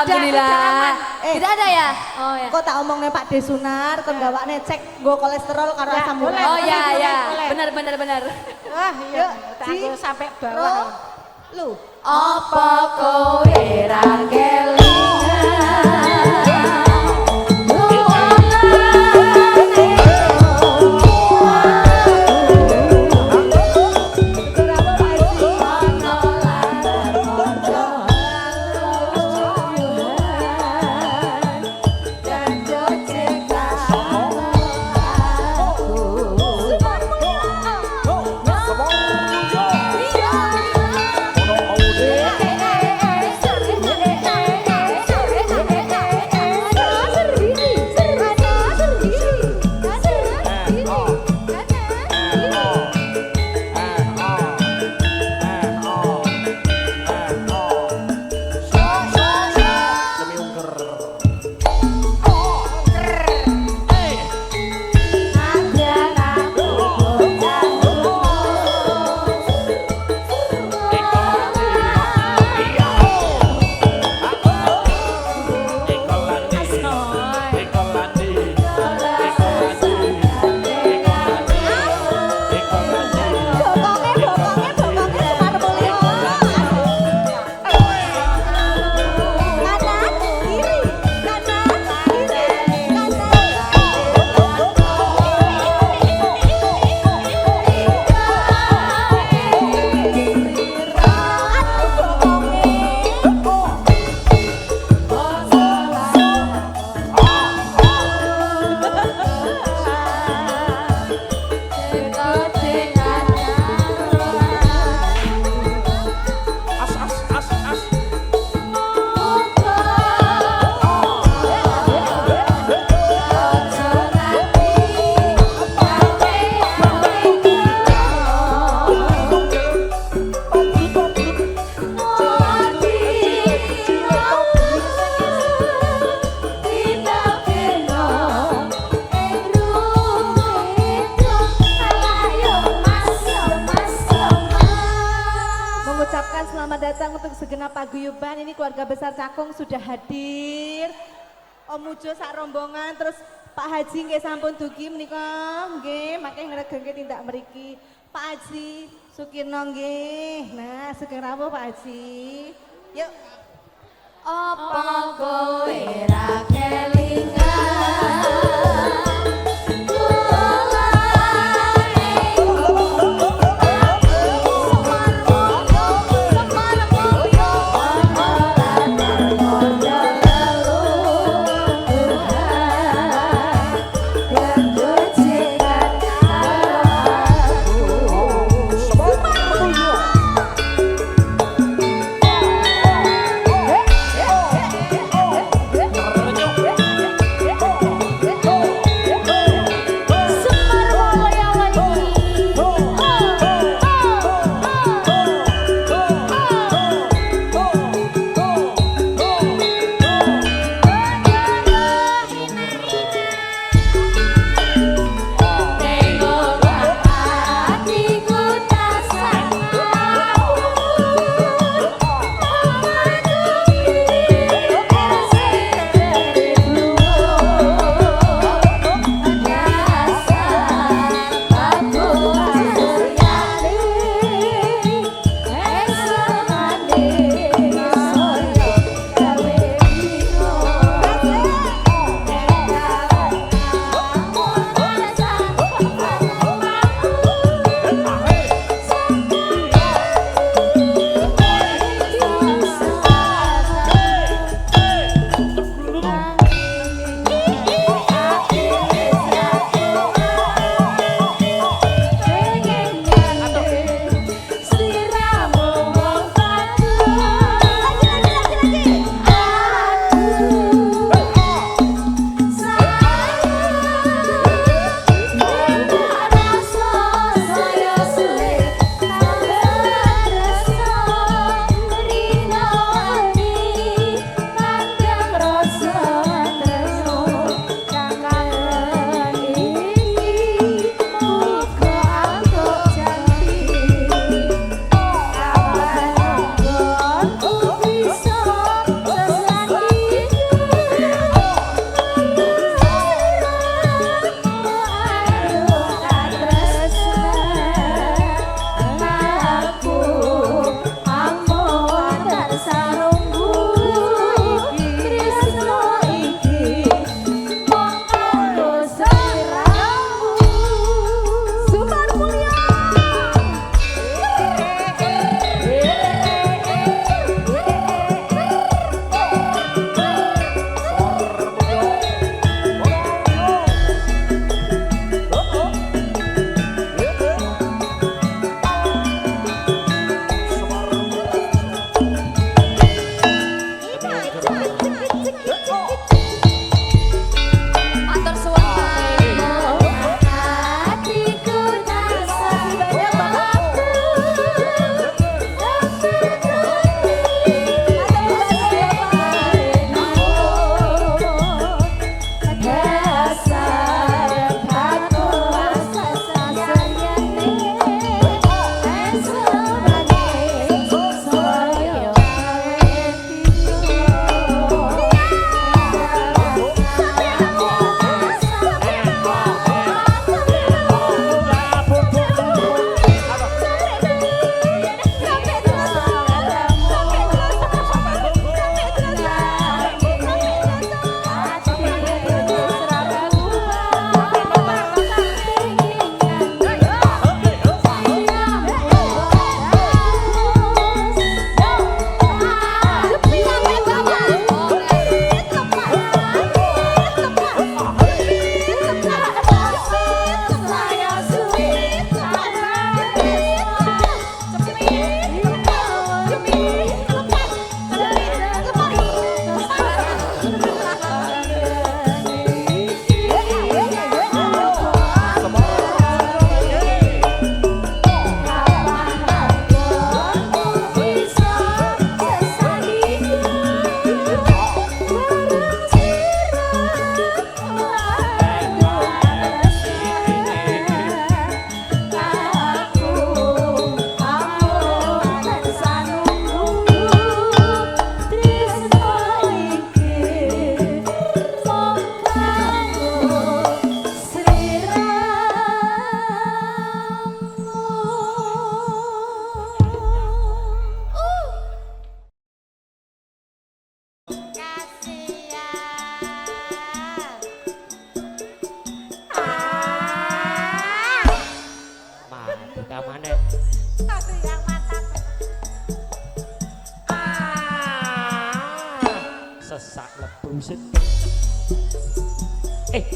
Alhamdulillah. Tidak ada ya? Oh ya. Kok tak omongnya Pak Desunar, kon gawakne cek go kolesterol karena asam urat. Oh iya iya. Benar. Wah, iya. Aku sampai bawah. Lu. Apa kowe ra kelingan? Selamat datang untuk segenap paguyuban. Ini keluarga besar Cakung sudah hadir. Om Ujo sak rombongan, terus Pak Haji nggih sampun dugi menika nggih, mangke ngregengke tindak mriki. Pak Haji Sukirno nggih. Nah, sugeng rawuh Pak Haji. Yuk. Apa kowe ra kelingan?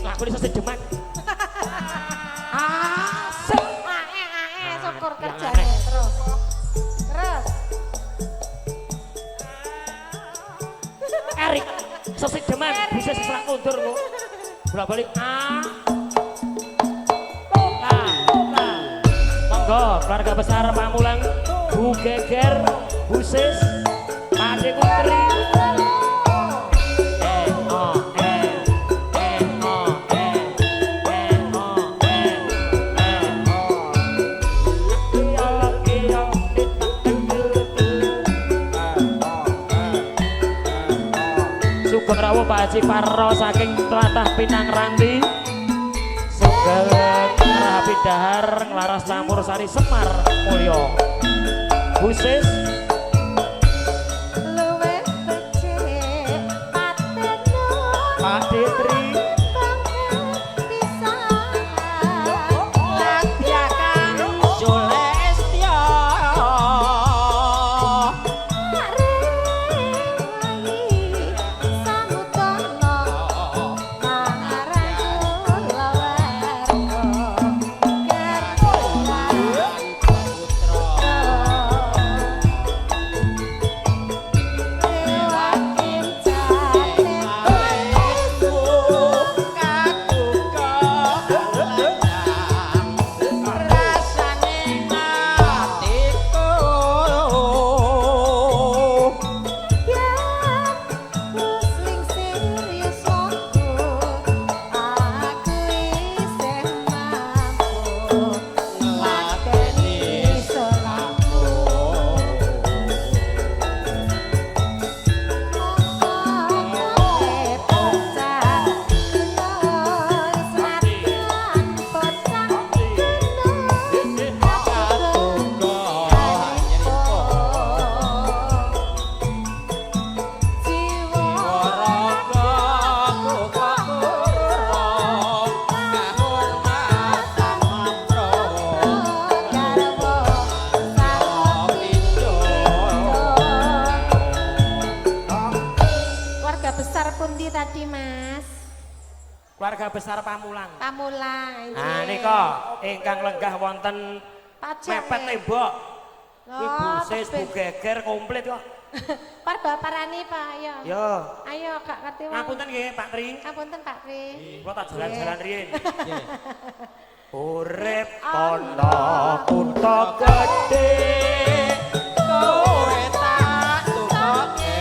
Lagu ini sesi demak. Asik. Syukur kerjanya terus. Terus. Erik, sesi demak bisa sesak mundur kok. Bolak-balik Monggo keluarga besar Pamulang, Bu Geger, Bu Sis, Pak De Putri. Sugeng rawuh Pak Haji Parro saking tlatah Pinang Ranti. Sugeng Rabi Dahar nglaras campur sari Semar Mulyo. Bu Sis Luwih becik pateno. Pak Detri tadi Mas? Keluarga besar Pamulang. Pamulang. Nah nika ingkang lenggah wonten mepet tembok. Ibu Sis, Bu Geger komplit kok. Par baparani Pak, ayo. Yo. Ayo Kak ngerti wae. Ngapunten nggih Pak Tri. Ngapunten Pak Tri. Kula tak jalan-jalan riyin. Urip ana kutha gedhe. Kowe tak tukoke.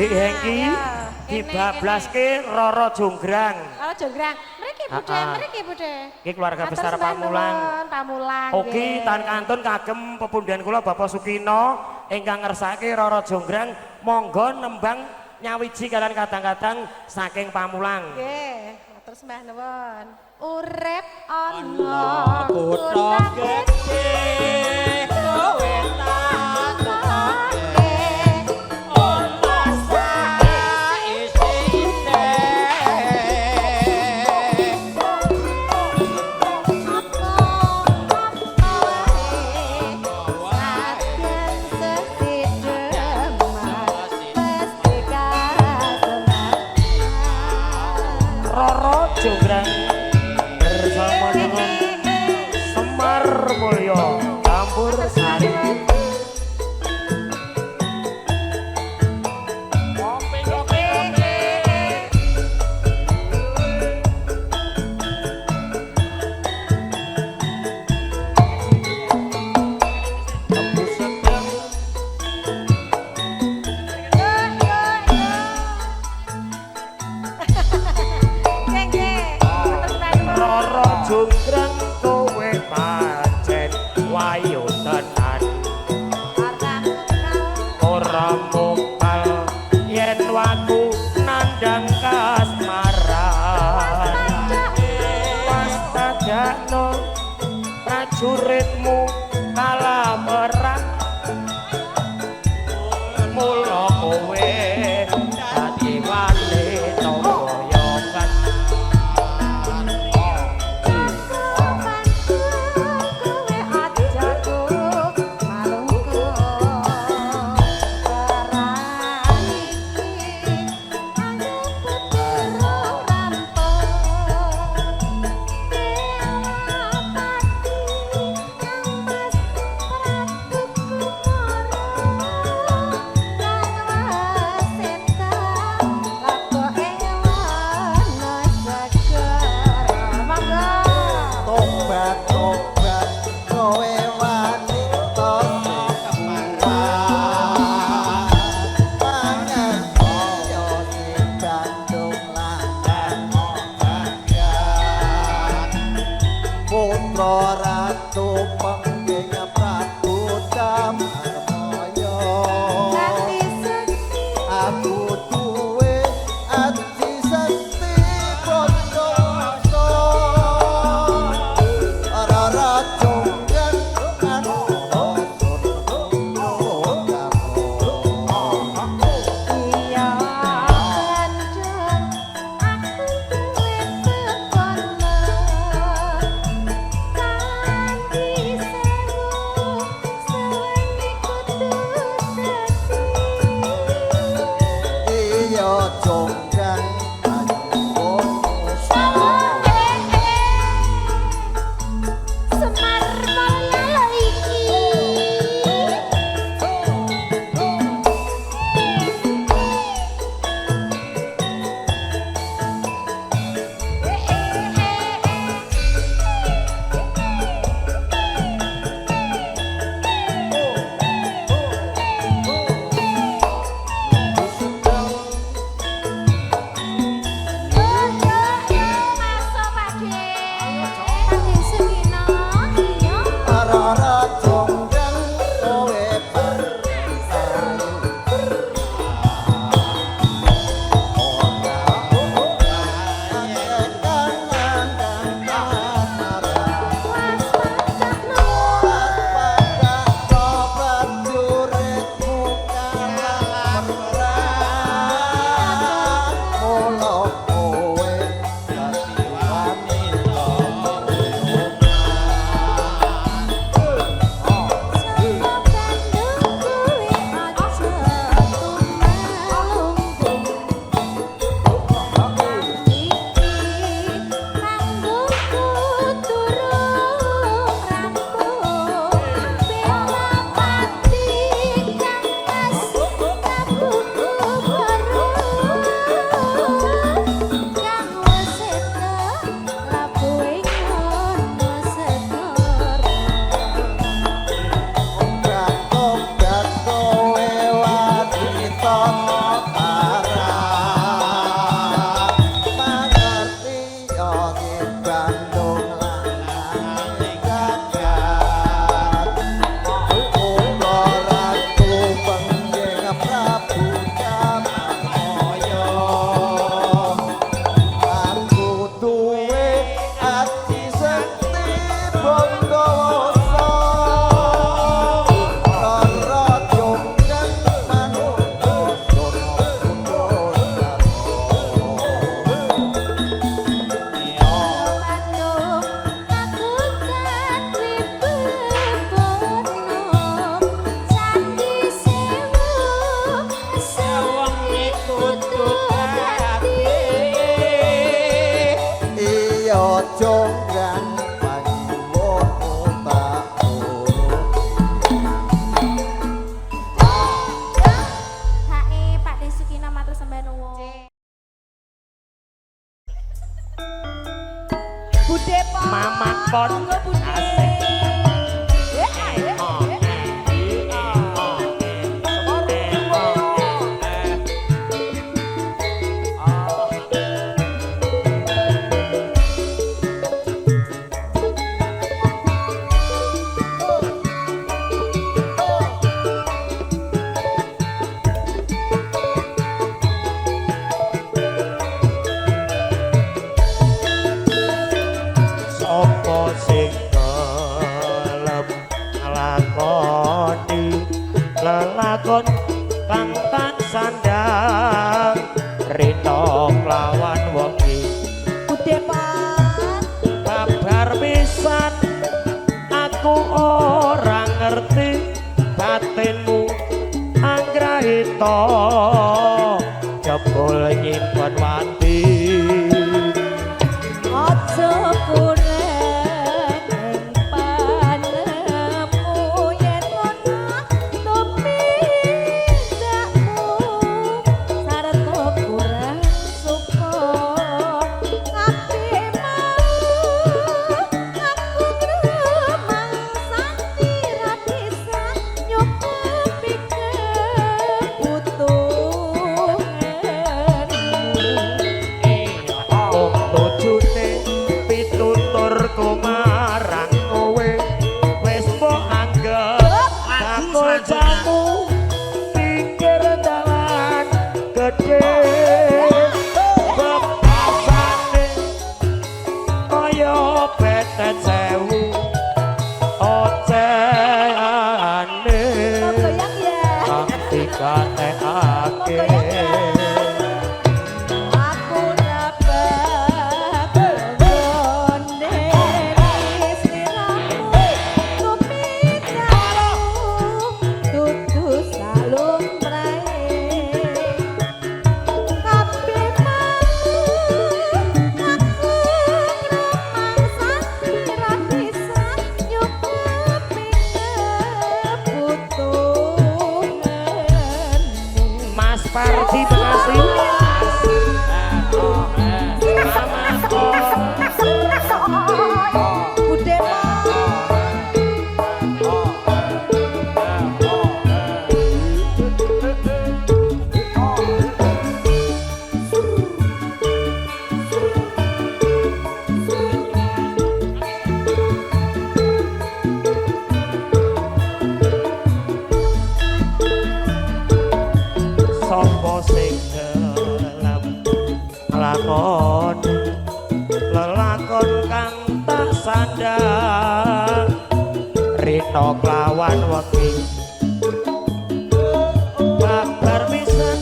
Dik Hengki dibablaske Roro Jonggrang. Roro Jonggrang. Mriki Bude, mriki Bude. Iki keluarga besar Pamulang. Pamulang. Oke, tan kantun kagem pepundhen kula Bapak Sukino ingkang ngersake Roro Jonggrang monggo nembang nyawiji kalian kadang-kadang saking Pamulang. Nggih, matur sembah nuwun. Urip ana kutha gedhe kowe tak toke ana saisine Roro Jonggrang bersama dengan Semar Mulyo Campur Sari. Kopi kopi kopi. Tembus sedang Roro Jonggrang kowe pancen wayu tenan ora mokal yen waku nandang kasmaran pas tadakno prajuritmu kalah perang mula kowe dadi wanita yogan. Ratu pengging Prabu Damarmaya aku duwe ati sekti bondongso Roro Jonggrang Bondowoso Rara jonggan manungsa sono kundosaro iya jonggan panyuwun tak uruti Pak Desukina matur sembah nuwun. Bude Pon. Mama Pon. Monggo Bude. Asik. Sopo sing gelem nglakoni lelakon kang tak sandang rita lawan wengi Bude Pon. kabar pisan aku ora ngerti batinmu anggrahita jebul nyimpen wati Aja kurang panemu yen ngono tumindamu sarta kurang suka kabeh mau aku gremeng santi ra bisa nyukupi kebutuhanmu tujune pituturku marang kowe wis mbok anggap bakul jamu pinggir dalan gedhe bebasane kaya petet sewu oceane goyang ya dikatekake aku dapat gondeli sliramu tumindamu dudu salumrahe kabeh mau aku gremeng santi ra bisa nyukupi kebutuhanmu. Mas Pardi makasih. Bude Pon. Sopo sing gelem nglakoni lelakon kang tak sandang rita klawan wengi kabar pisan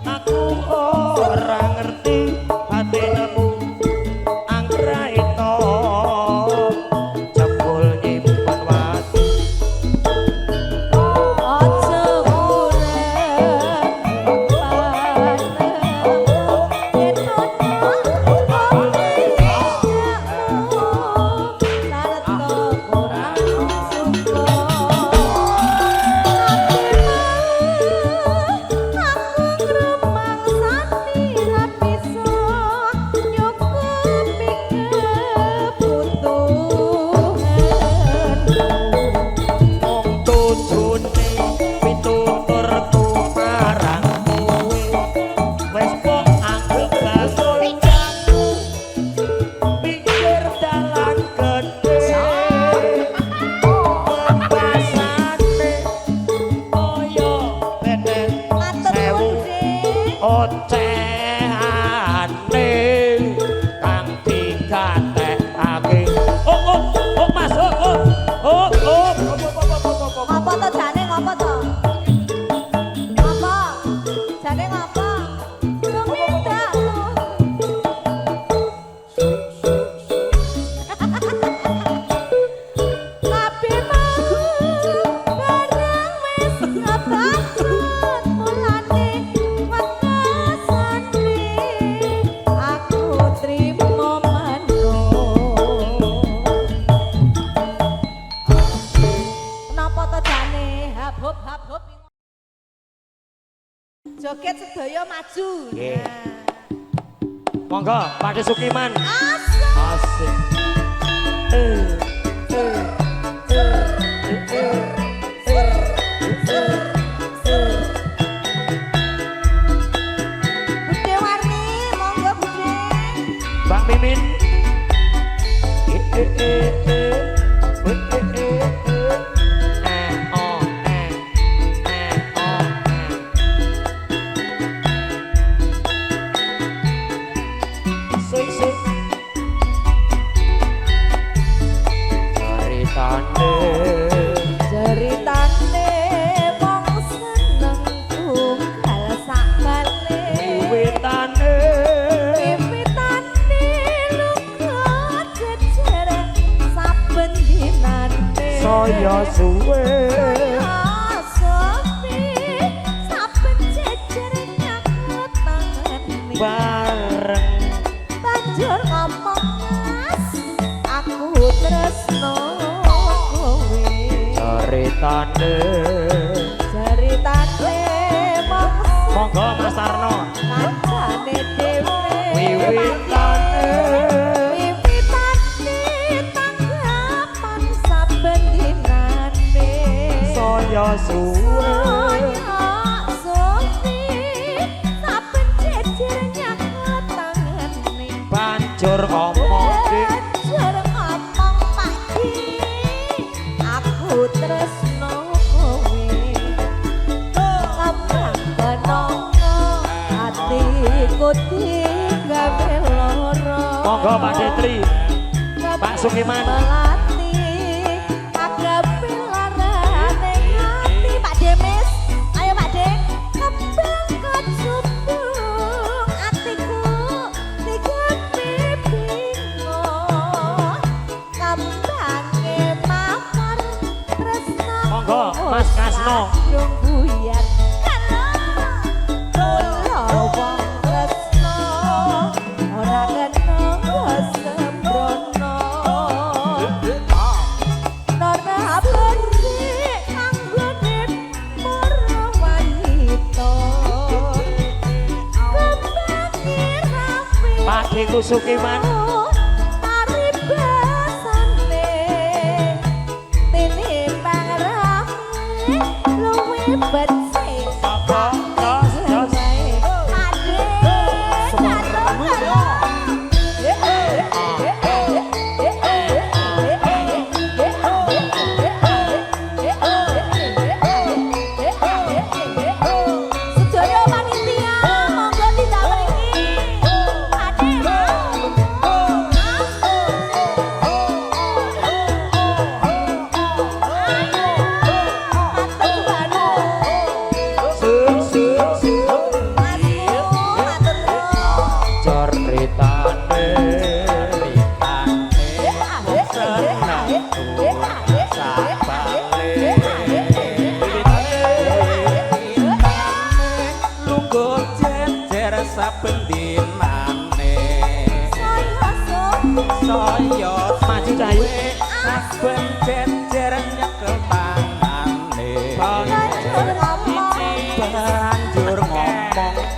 aku ora ngerti batinmu anggraita jebul nyimpen wati Aja kurang panemu yen ngono tumindamu sarta kurang suka maju. Nggih. Nah. Monggo Pakde Sukiman. Asik. Asik. Bude Warni, monggo Bude. Bang Mimin. Ceritane wong seneng tunggal sak bale. Wiwitane Wiwitane lunga jejer saben dinane. saya suwe Sofi saben jejer nyakut tangane. bareng Banjur ngomong Mas, aku tresno kowe. ceritane Ceritane mong monggo Mas Tarno kancane dhewe. wiwitane Wiwitane tanggapan saben dinane. saya suwe Saya Sofi saben jejer nyakut tangane. banjur ngomong dik Banjur ngomong Pakdi, aku tresno kowe. Ngomong kenongo hatiku digawe lara. monggo Pak Detri Pak Sukiman. Melati agape larane hati. Pak Demis, ayo Pak De. Kembang kecubung hatiku digawe bingung. Kembange mawar tresno. Monggo, Mas Kasno. Yung buyar. Kula wong tresno ora kena sembrono. Nona bersih anggone para wanita. Kembangke rapi. Pak Diku Sukiman. Tari basane tinimbang rame luwih becik. Jos, jos. Ade, sedaya panitia monggo didawuhi. Ade. saben dinane saya Maju Cahayu. saben jejer nyekel tangane banjur ngomong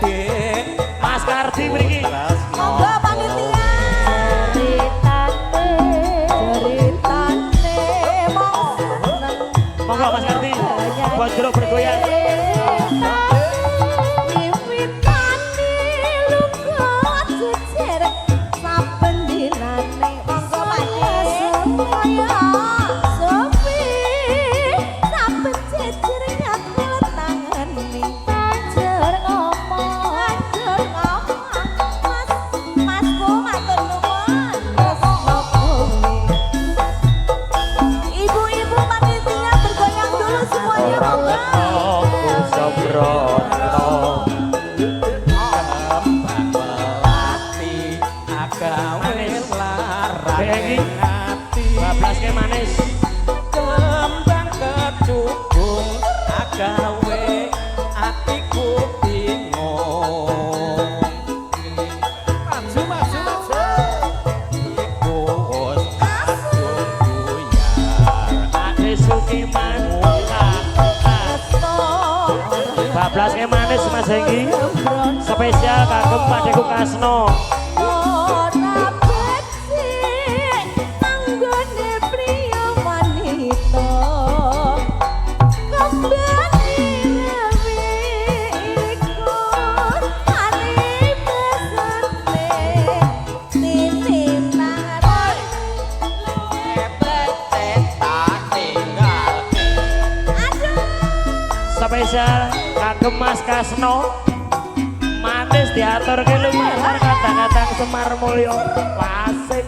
dik Mas Kardi mriki. Monggo panitia. Ceritane mong seneng. Monggo Mas Kardi. Buat jeruk bergoyang. Wiwitane lunga jejer saben dinane. Monggo Pakde. Sofi saben jejer nyakel tangane. Banjur ngomong. Masku matur nuwun. Tresno kowe. Ibu-ibu panitia bergoyang dulu semuanya. Ora kena kusabrono. kembang melati agawe larang ati Bablaske manis. kembang kecubung agawe atiku bingung maju iku wis kadung buyar Pakde Sukiman. Tresno. Bablas Dibelaske manis Mas Hengki. Spesial kagem Pakdeku Kasno. Ora becik anggone priya wanita. Kembali rewiku ane pesane titinan Spesial kagem Mas Kasno. Manis diatur ke lumayan kadang-kadang Semar Mulyo. Wasik.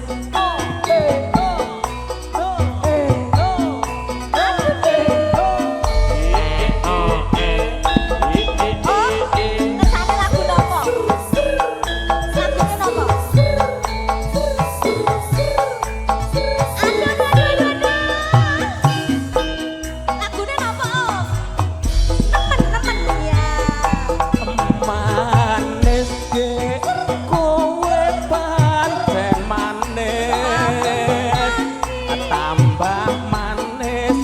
Kesane lagu nopo? Lagune nopo? Lagune nopo, Om? Nemen ya. manis ge kowe pancen manis tambah manis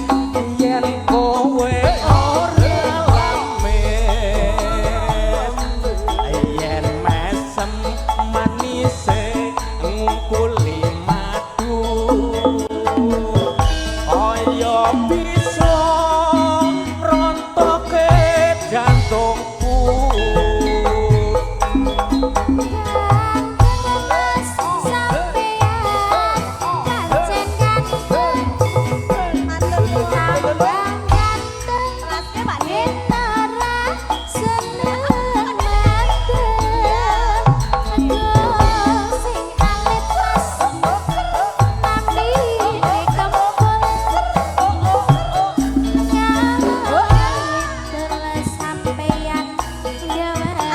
yen kowe ora lamis yen mesem manise ngungkuli madu kaya bisa rontoke jantungku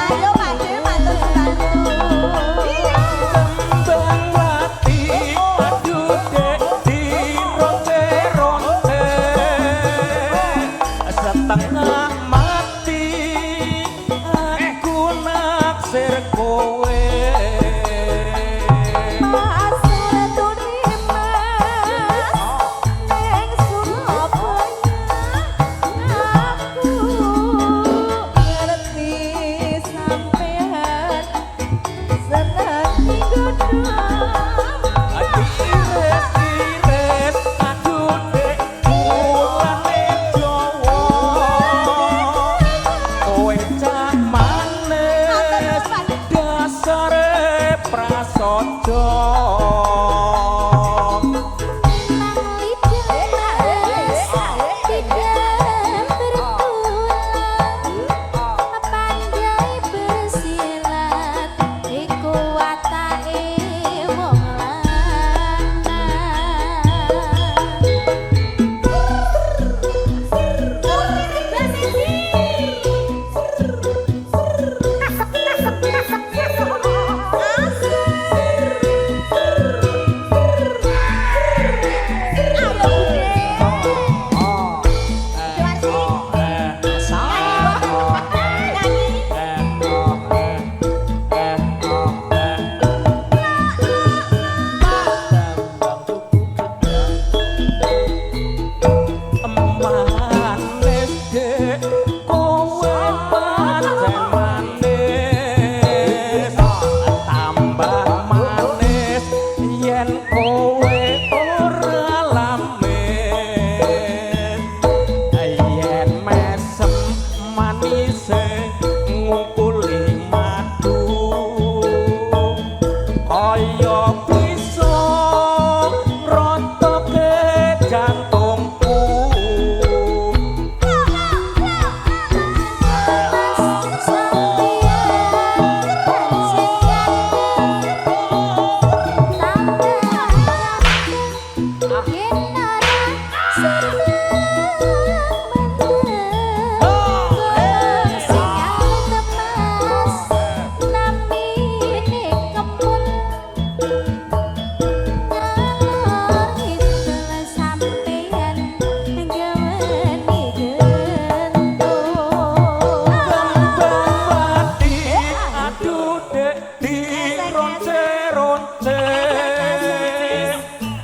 Ayo Pakde matur kembang mati aduh dek dironce-ronce setengah mati aku naksir kowe iris-iris aduh dek mulane Jawa kowe cah manis dasare prasaja manis dek kowe pancen manis tambah manis yen kowe ora lamis yen mesem manise ngungkuli madu kaya bisa rontoke jantungku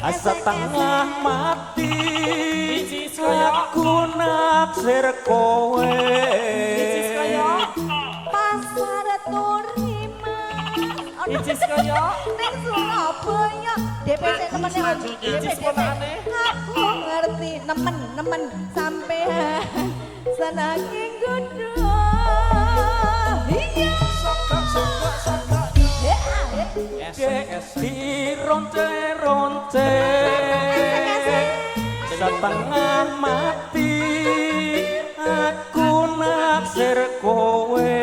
setengah mati aku naksir kowe pasar turima Icis kaya ning Surabaya DPC temen DPC aku ngerti nemen sampean senanging gudu iya dironce-ronce setengah mati aku naksir kowe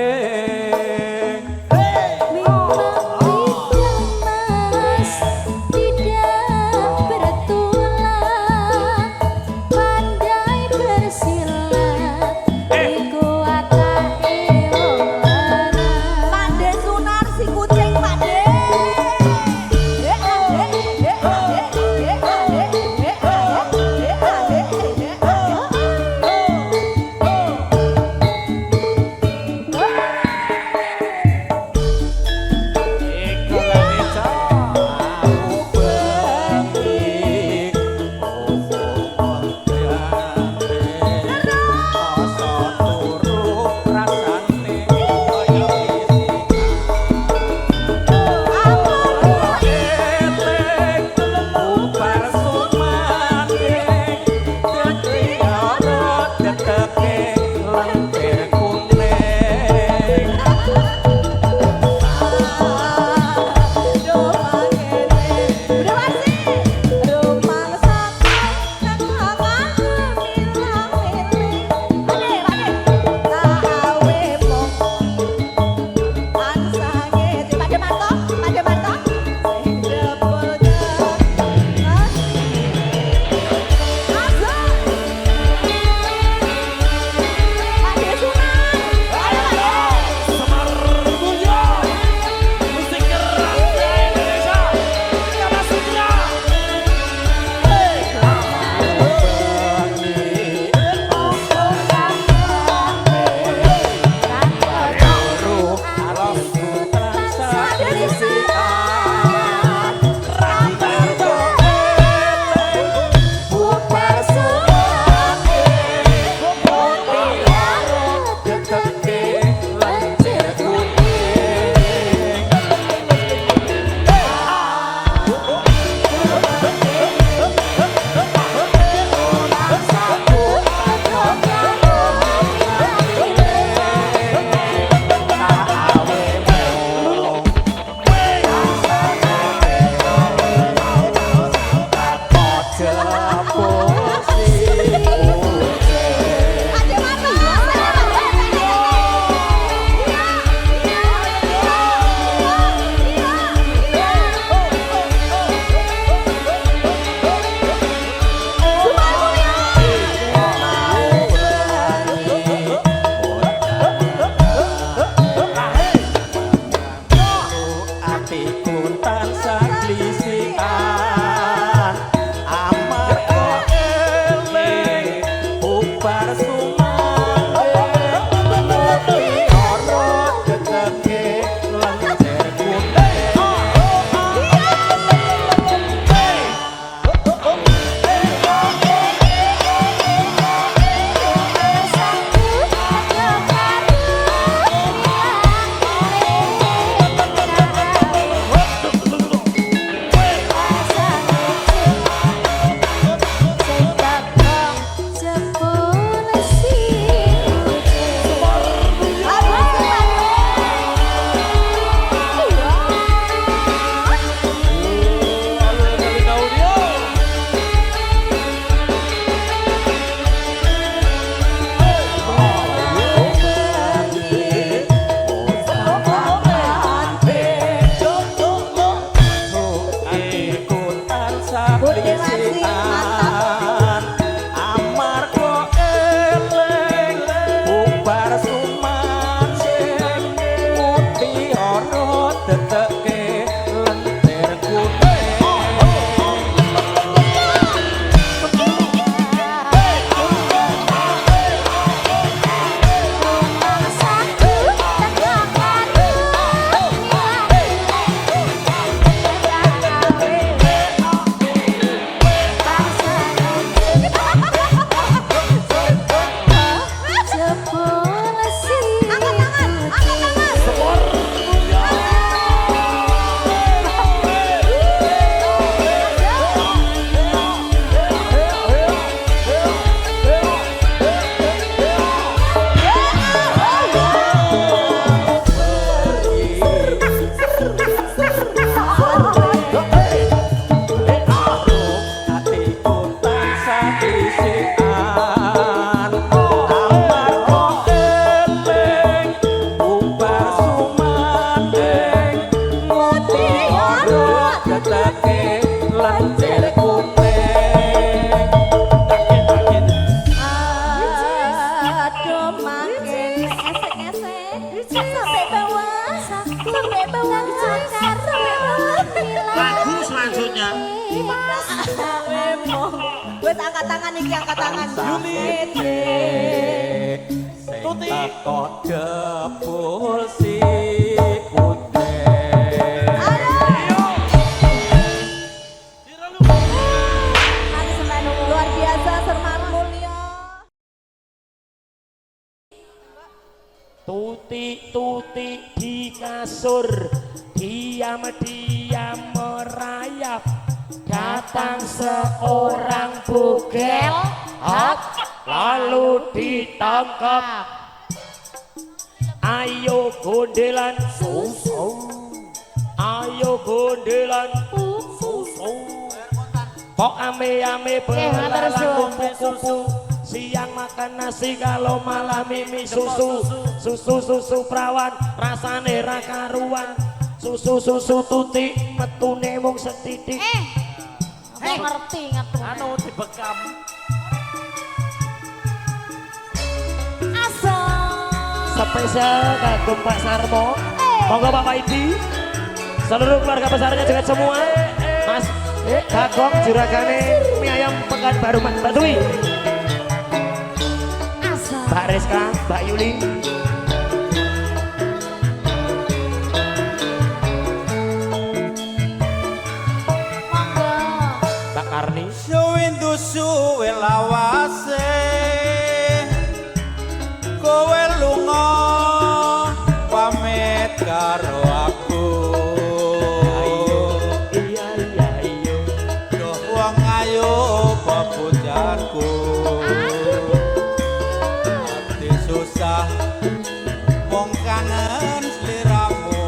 Lemong. Wes angkat tangan iki, angkat tangan. Yuli. Tuti kok jebul si putih. Luar biasa Serman Mulya. Tuti di kasur, diam-diam merayap. Datang seorang bugel, hot, lalu ditangkap. Ayo gondelan, ayo gondelan, kok ame-ame belalang kupu-kupu. Siang makan nasi kalau malam mimi susu. Susu perawan rasane ra karuan. Susu tuti metune mung setitik. Ngerti ngatur. Anu dibekam. Spesial kagum Pak Sarmo. Monggo Bapak Idi, seluruh keluarga besarnya juga semua. Mas Kagong juragane mie ayam Pekanbaru Mas Mbak Dwi, Mbak Rizka, Mbak Yuli. Mbak Karni. Suwindu suwe lawase kowe lunga pamit karo aku. Iya Duh wong ayu pepujanku ati susah wong kangen sliramu.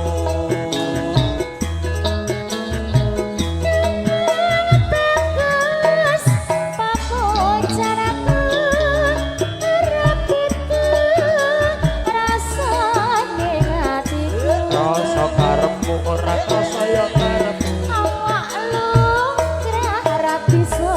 rasa karepmu ora krasa ya karep. Awak lu kira bisa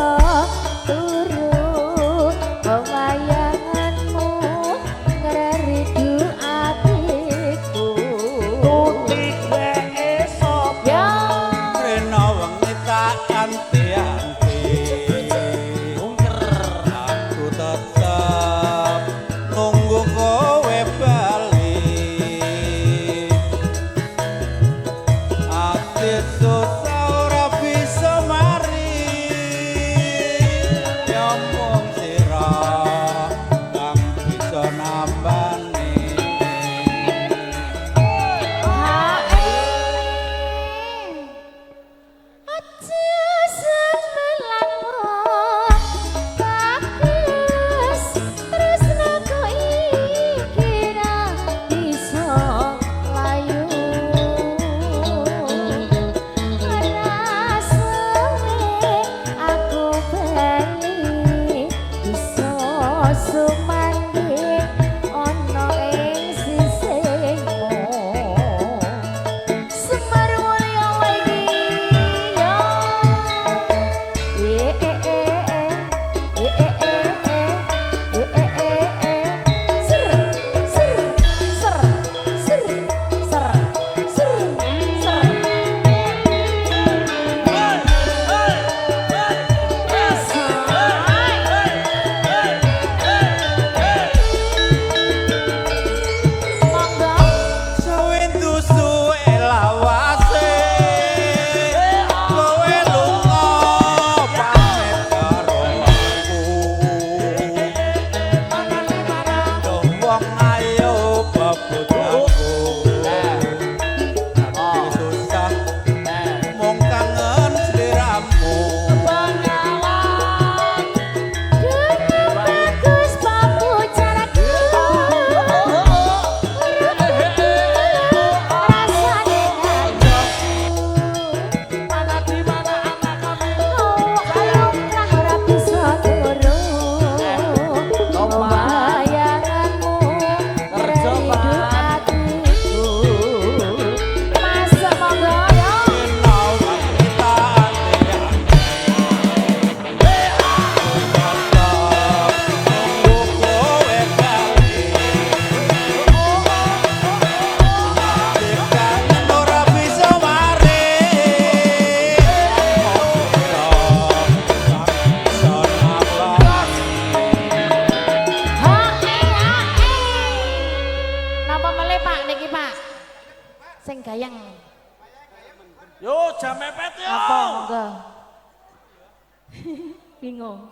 Bingung.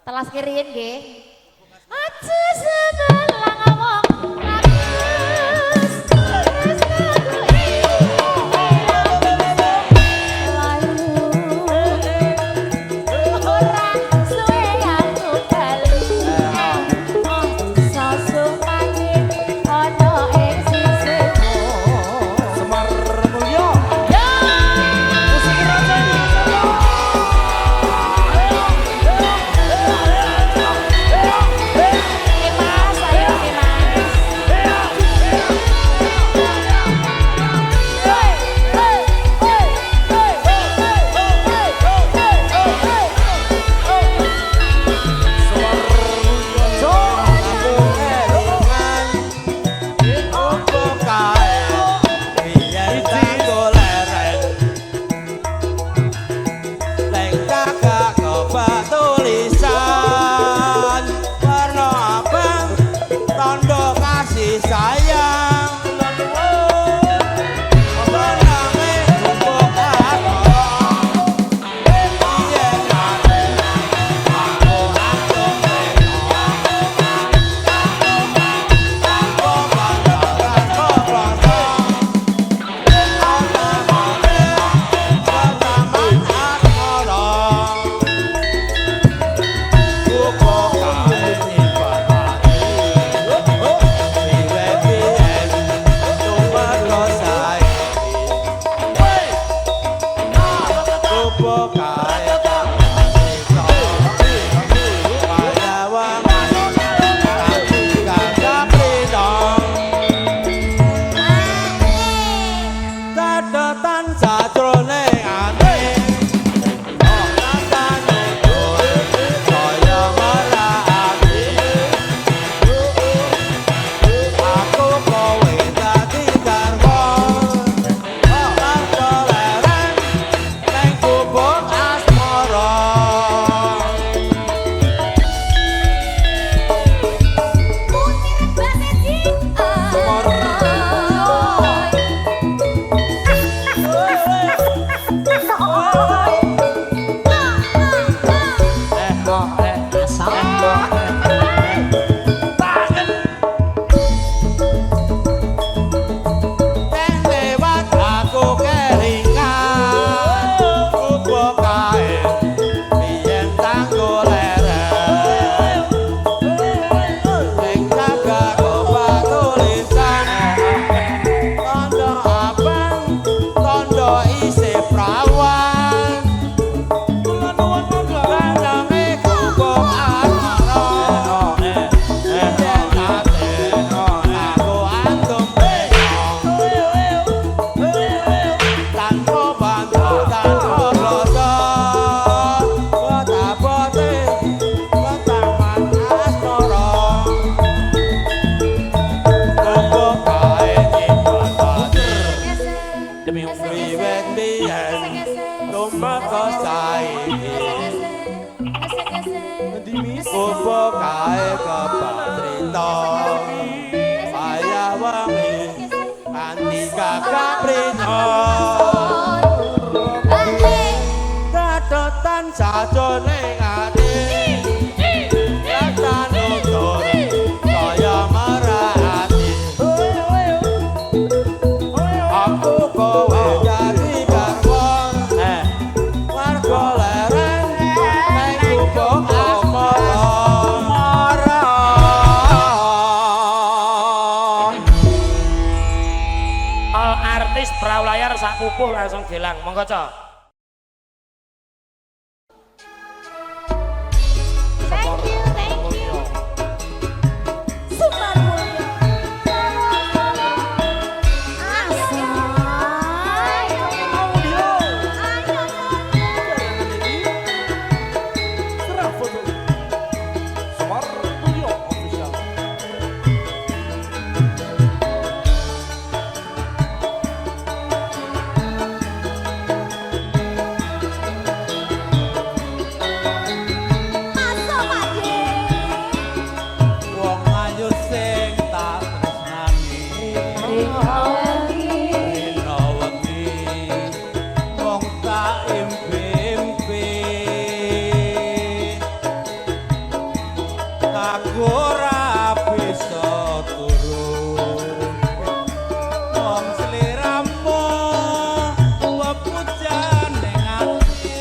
Telas kiriin nggih. Aja sebelah ngomong bagus. Semar Mulyo. Musik raja ini. Upo kae kepatrito Saya wangi Anti kakak prito Kadotan sajone ngati Kata nutur Saya merahati Aku kowe jadi garwon Warga lereng Neng kubung asmara Artis Brawlayar sak pupuh langsung gelang monggo Cok. Thank you, thank you. Semar Mulyo. Serang foto. Semar Mulyo official. aku ora bisa turun wong sliramu pepujan ning ati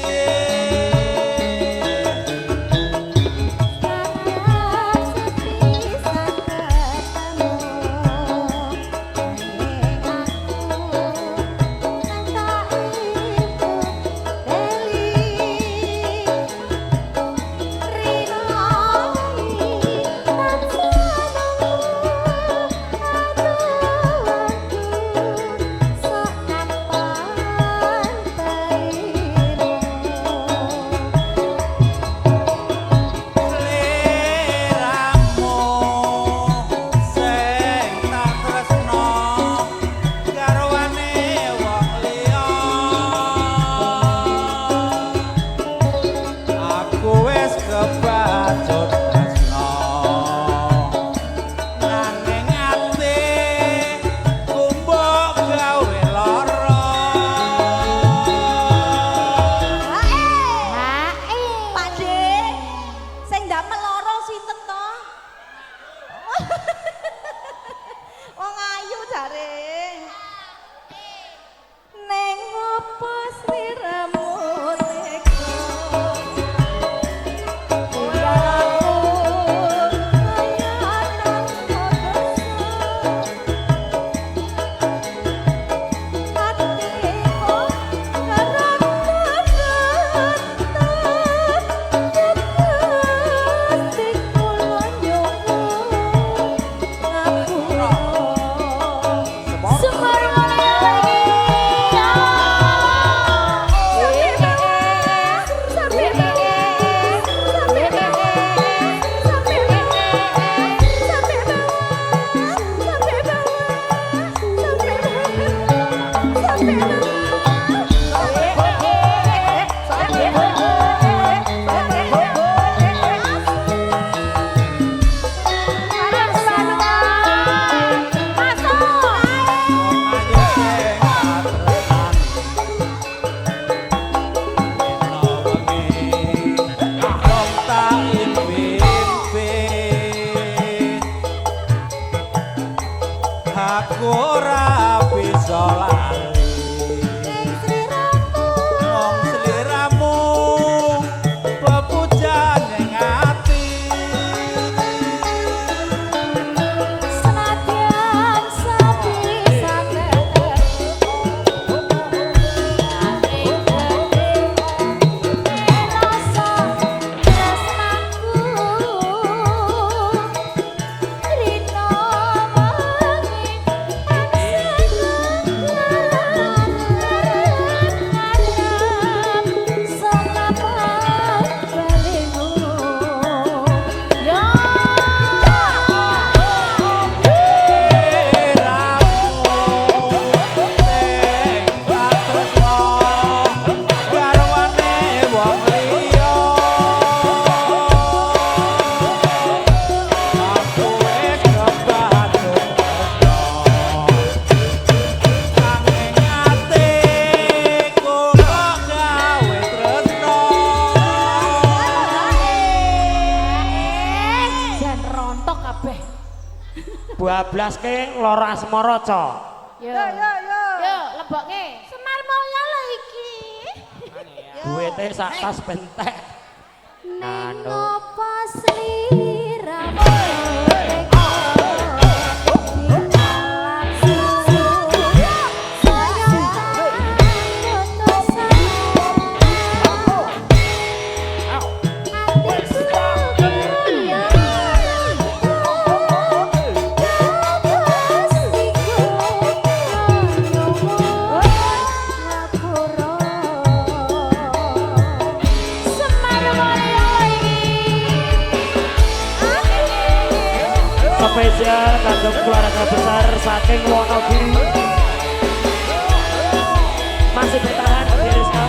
aku ora bisa lali wong sliramu pepujan ning ati Senadyan sapi-sapi rasa tresnaku rino bablas ke Lora Asmaraca. Yo yo yo. Yo, lebokke. Semar Mulya lho iki. Duwite sak tas bentek. Ning apa sliramu spesial kagem keluarga besar saking Wonogiri masih bertahan di Rizka.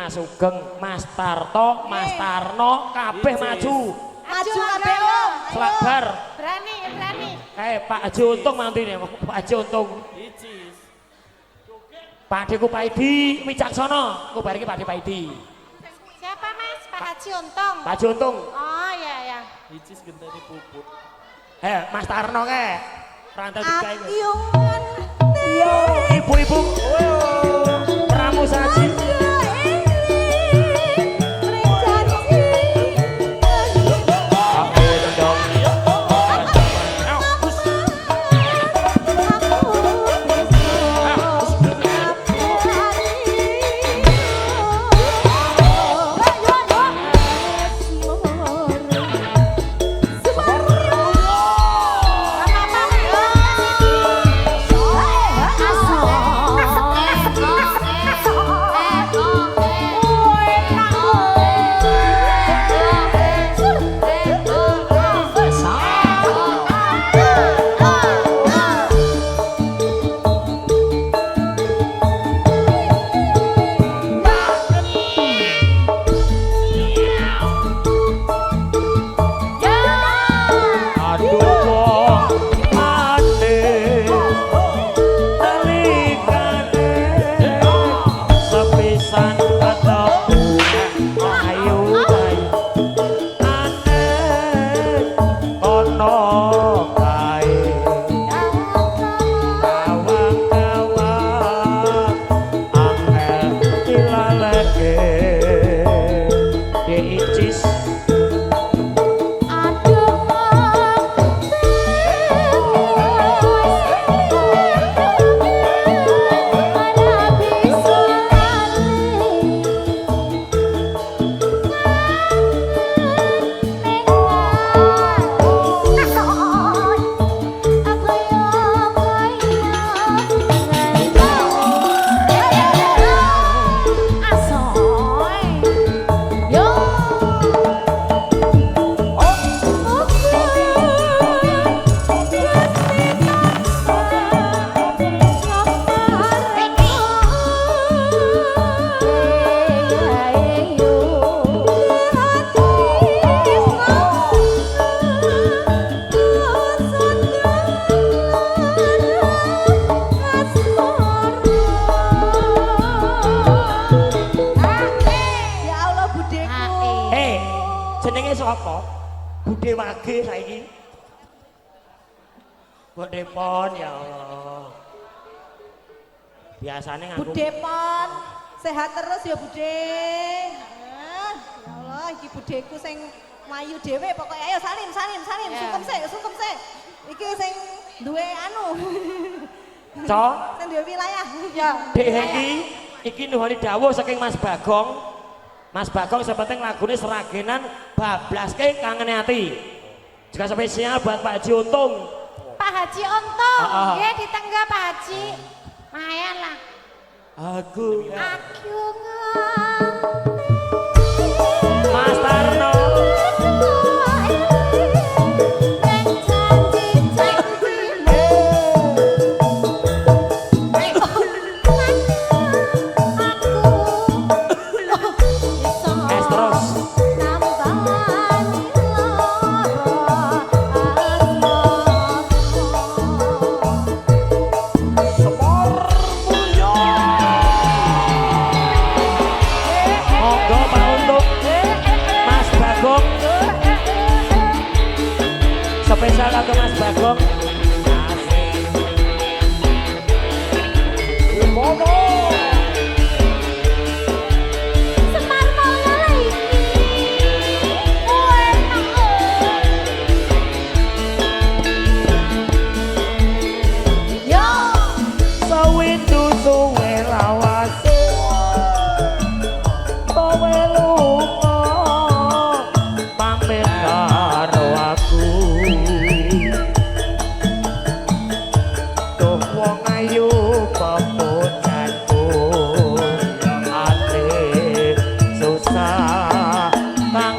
Mas Sugeng, Mas Tarto, Mas Tarno, kabeh maju. Maju kabeh Om. Selakbar. Berani, berani. Pak Haji Untung mantine, Pak Haji Untung. Pak Deku Paidi Wicaksono, ku bariki Pak De Paidi. Siapa Mas? Pak Haji Untung. Pak Haji Untung. Oh iya ya. Icis genteni puput. Mas Tarno ke. Rantau dikai. Ayungan. Yo, ibu-ibu. Pramu saji. Bude wage saiki. Bude pon ya Allah. Biasane nganggo Bude pon, sehat terus ya Bude. Ya Allah, iki budeku sing mlayu dhewe pokoke ayo salim. Sungkem sik. Iki sing duwe anu. Cok. Sing duwe wilayah. Ya. Dek Hengki, iki nuhoni dawuh saking Mas Bagong. Mas Bagong sepenting lagune seragenan bablaske kangene ati. Juga spesial buat Pak Haji Untung. Pak Haji Untung, nggih ditengah Pak Haji. Lumayan lah. Aku Aku Mas Tarno. Spesial lagu Mas Bagong. Semar Maulana iki. Yo, Sawindu suwe lawas. Kowe lunga pamit karo aku. Tuh wong ayu pepucanku ate susah kang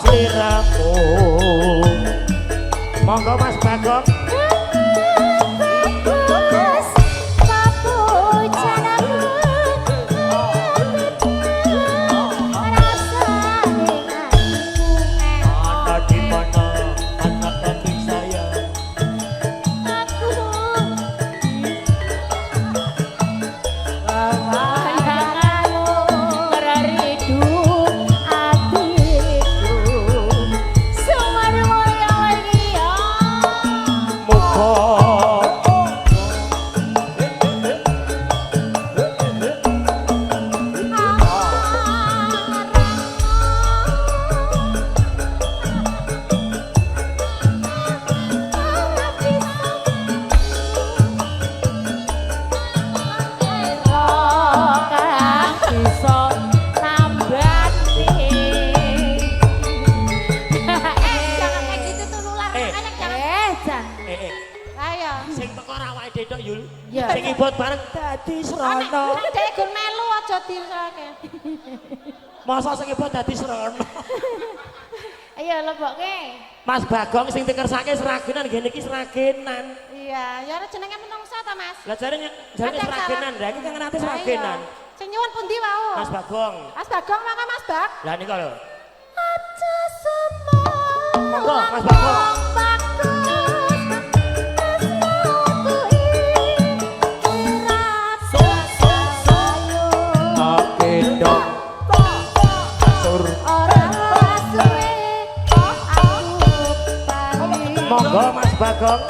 sliramu. Monggo Mas Bagong. Anak jangan. Jan. Ayo. Sing teko awake dhewe tok Yul. Ya. Sing ibut bareng dadi srana. Nek dhek gun melu aja dirake. Masa sing ibut dadi srana. Ayo lebokke. Mas Bagong sing dikersake seragenan ngene iki seragenan. Iya, ya jenenge menungsa ta, Mas. Lah jarene Ada seragenan, salah. lah iki kan nate Lah seragenan. iya. Sing nyuwun pundi wau? Mas Bagong. Mas Bagong mangga Mas Bag. Lah nika lho. Aja semua. Monggo Mas Bagong. Oke dong. Sur. Monggo Mas Bagong. Monggo. Mas Bagong.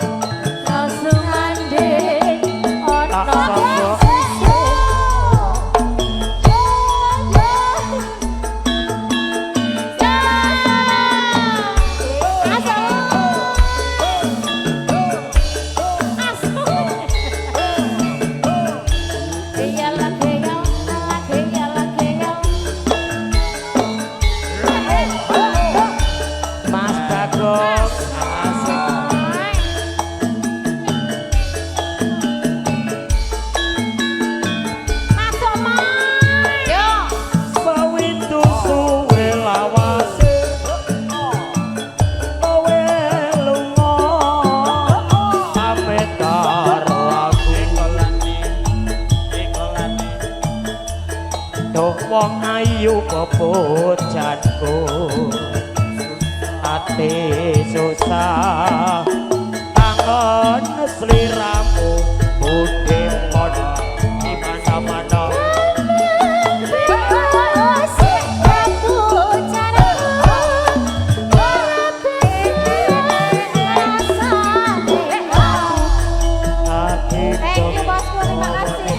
Sawindu suwe lawase. Kowe lunga. Pamit karo aku. Duh wong ayu kepujanku. Ati susah tangan sliramu budi mon di mana-mana. Ati Thank you, Bosku. Terima kasih.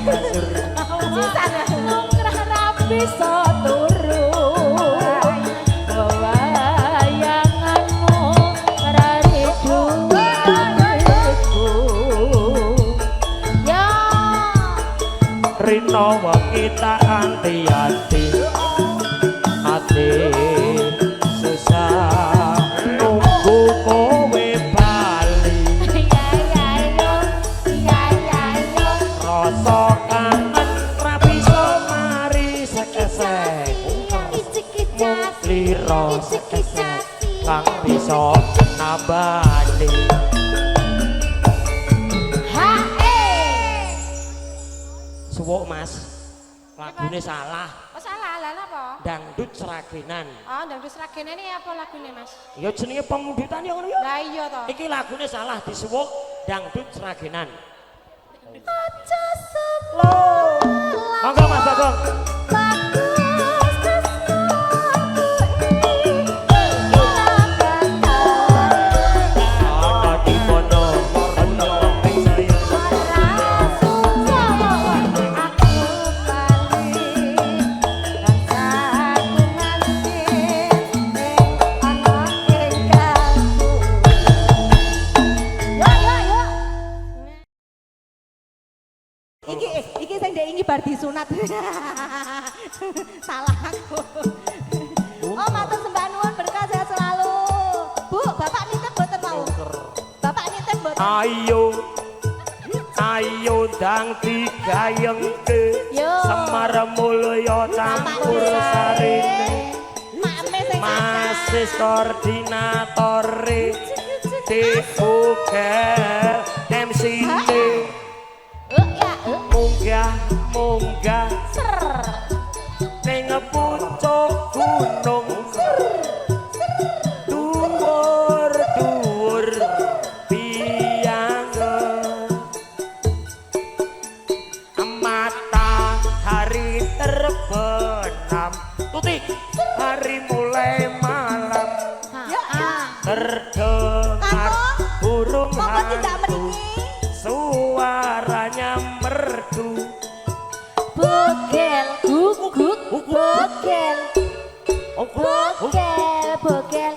Bisa turun kewayanganmu rariku Ya. Rino kita anti-anti ati susah nunggu kowe bali rasa kangen ra bisa mari sekesek liro sekesek kang bisa nambani suwuk Mas lagune salah Oh salah, lah apa? dangdut seragenan Oh, dangdut sragene ini apa lagune, Mas? ya jenenge pemudutan ya ngono ya Lah iya to. iki lagune salah disuwuk dangdut seragenan Aja semua. monggo Mas Bagong ana di kono ana wong saya Iki sing ndek iki bar disunat. Salah aku. Oh, matur sembah nuwun berkah sehat selalu. Bu, Bapak nitip mboten mau? Bapak nitip mboten? Ayo dang digayengke Yo. Semar Mulya campur sarine Makme sing Masis koordinatore Dibugel MC-ne munggah ning pucuk gunung dhuwur biang matahari terbenam tutik hari mulai malam terdengar burung Monggo tidak hantu mriki. suaranya merdu Bogel, guguk, bogel, bogel.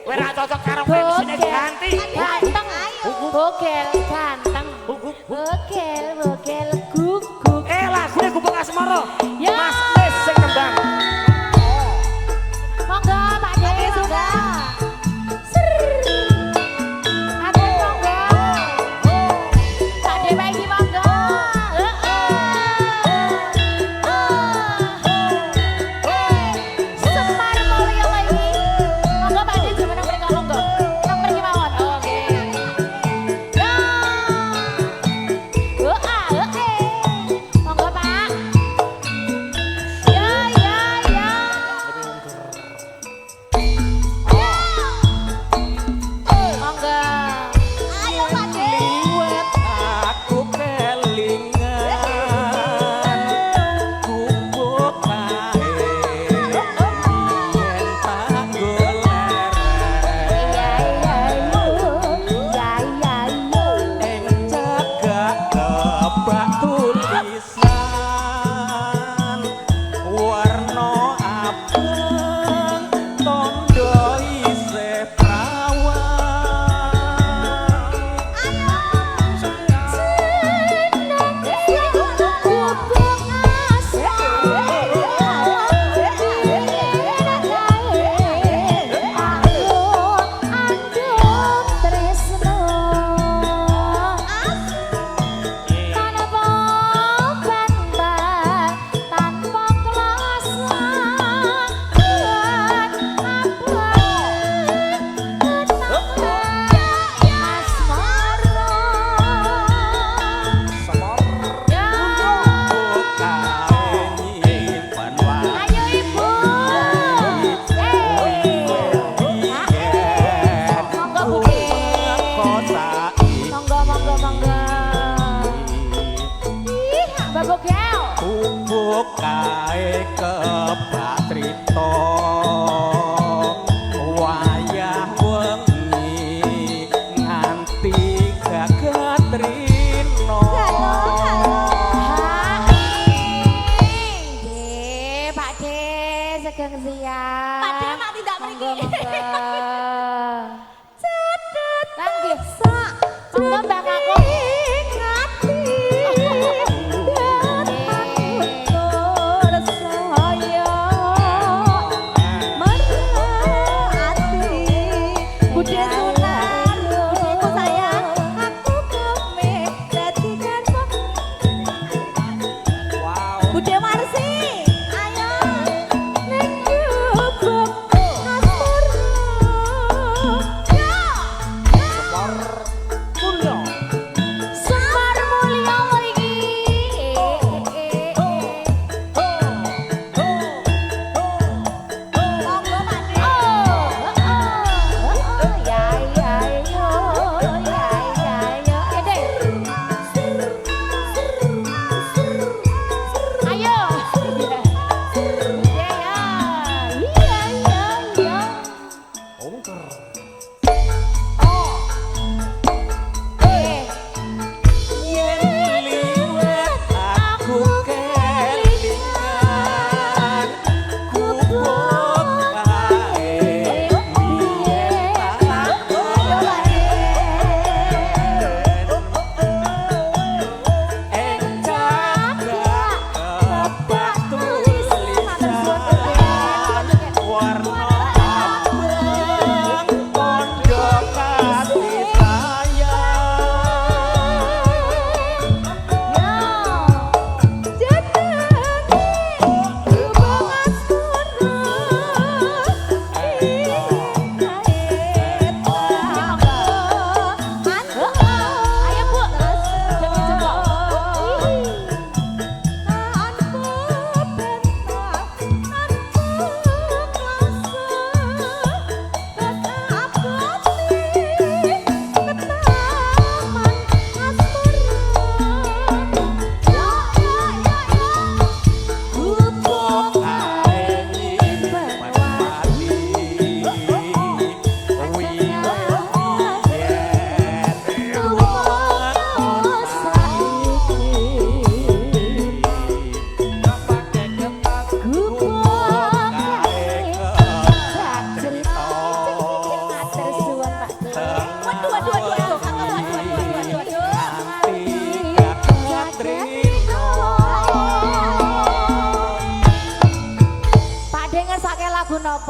kowe ra cocok karo MC-ne ganti Ganteng. Bogel ganteng. Bogel, guguk. lagune Gubeng Asmara Ya. Mas Nis sing nembang Monggo Pak Dewi monggo.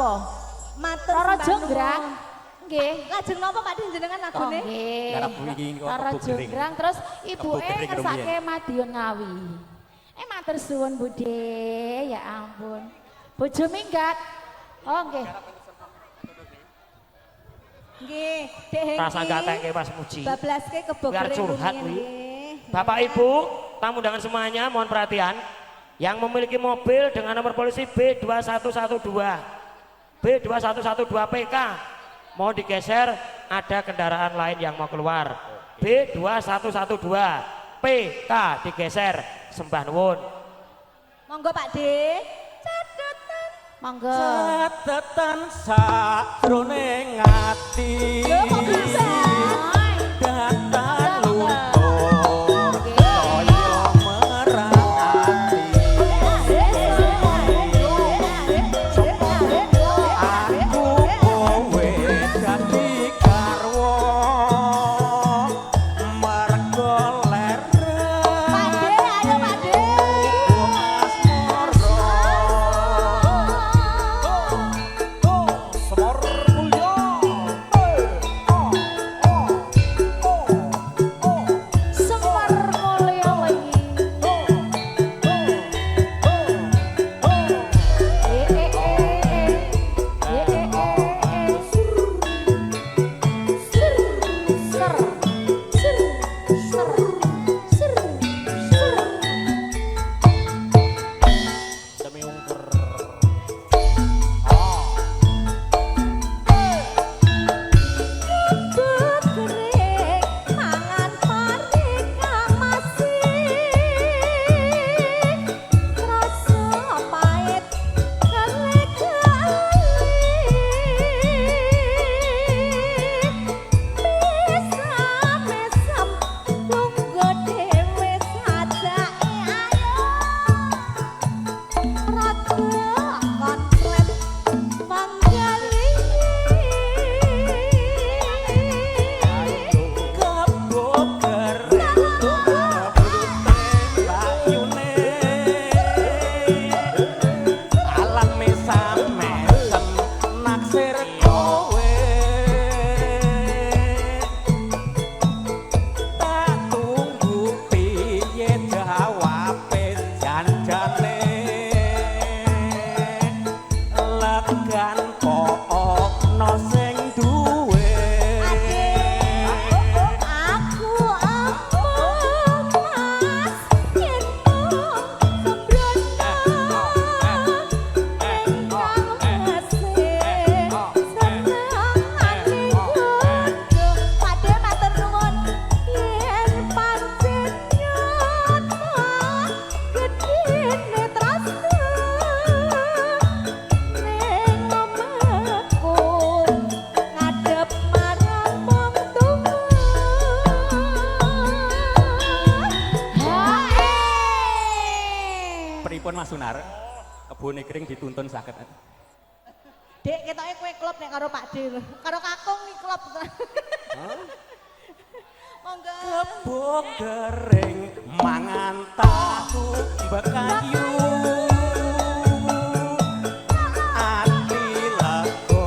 napa? Matur Roro sembah Jonggrang. nuwun. Nggih. Lajeng napa Pak De jenengan Oh lagune? nggih. Garap iki kok Roro kebo gering. Jonggrang terus ibuke gering ngersake Madiun Ngawi. Matur suwun Bude, ya ampun. Bojo minggat. Oh nggih. Nggih, Dek Hengki. Rasa gatek Mas Muji. Bablaske kebo Biar goreng curhat, rumiyin, Wi. nggih. Bapak Ibu, tamu undangan semuanya mohon perhatian. Yang memiliki mobil dengan nomor polisi B2112 B2112 PK mau digeser, ada kendaraan lain yang mau keluar. B2112 PK digeser, sembah nuwun. Monggo Pak De. Catetan. Monggo. Catetan sakjroning ati. Lho kok bisa? Datan luntur kaya merang ati. Aku kowe dadi garwa mergo leren. Pak De, ayo Pak De. Semar Mulyo. Semar mulya wengi. Demi ungker. Begrek mangan pari kang masih rasa pahit mesam lungguh dhewe sajake ayo rada konflet panggali Legan kok no sing duwe. aku mas yen sembrono engkang mesih senengane kudu Pakde matur nuwun yen pancen nyoto gedene trasna ning omahku ngadep marang wong tuwa. Pripun Mas Sunar? Kebone kering dituntun saged. Dek, ketoke kowe klop nek karo Pak De. Karo Kakung iki klop. Monggo. Kebo kering mangan tahu bekayu. Ati lega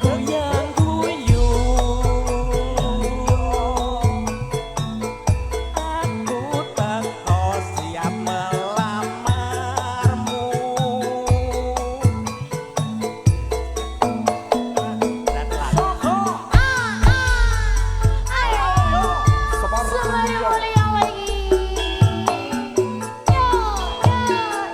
goyang guyu. Aku teko siap melamarmu. Semar Semar Mulyo. mulya wengi. Yo yo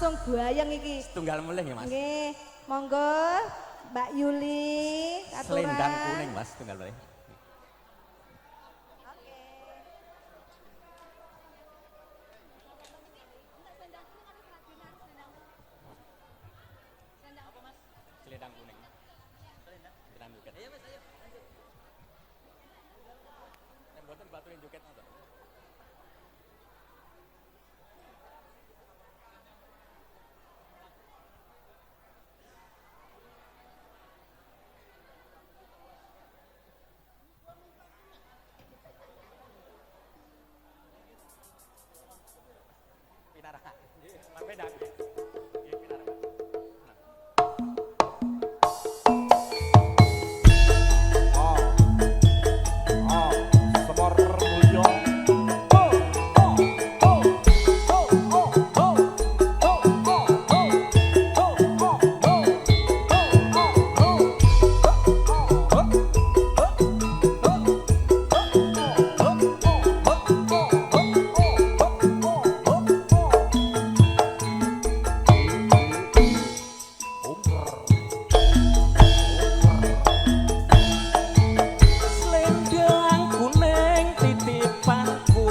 langsung buayang iki. Tunggal mulih ya Mas. Nggih, monggo Mbak Yuli aturan. Selendang kuning Mas, tunggal mulih. Selendang kuning. Selendang joget. Ayo Mas, ayo. Yang mboten baturin joget to. Pinara. Nggih, marpedak. Nggih, pinara. Semar Mulyo. Oh, oh, oh, oh, oh, oh, oh, oh, Selendang kuning titipanku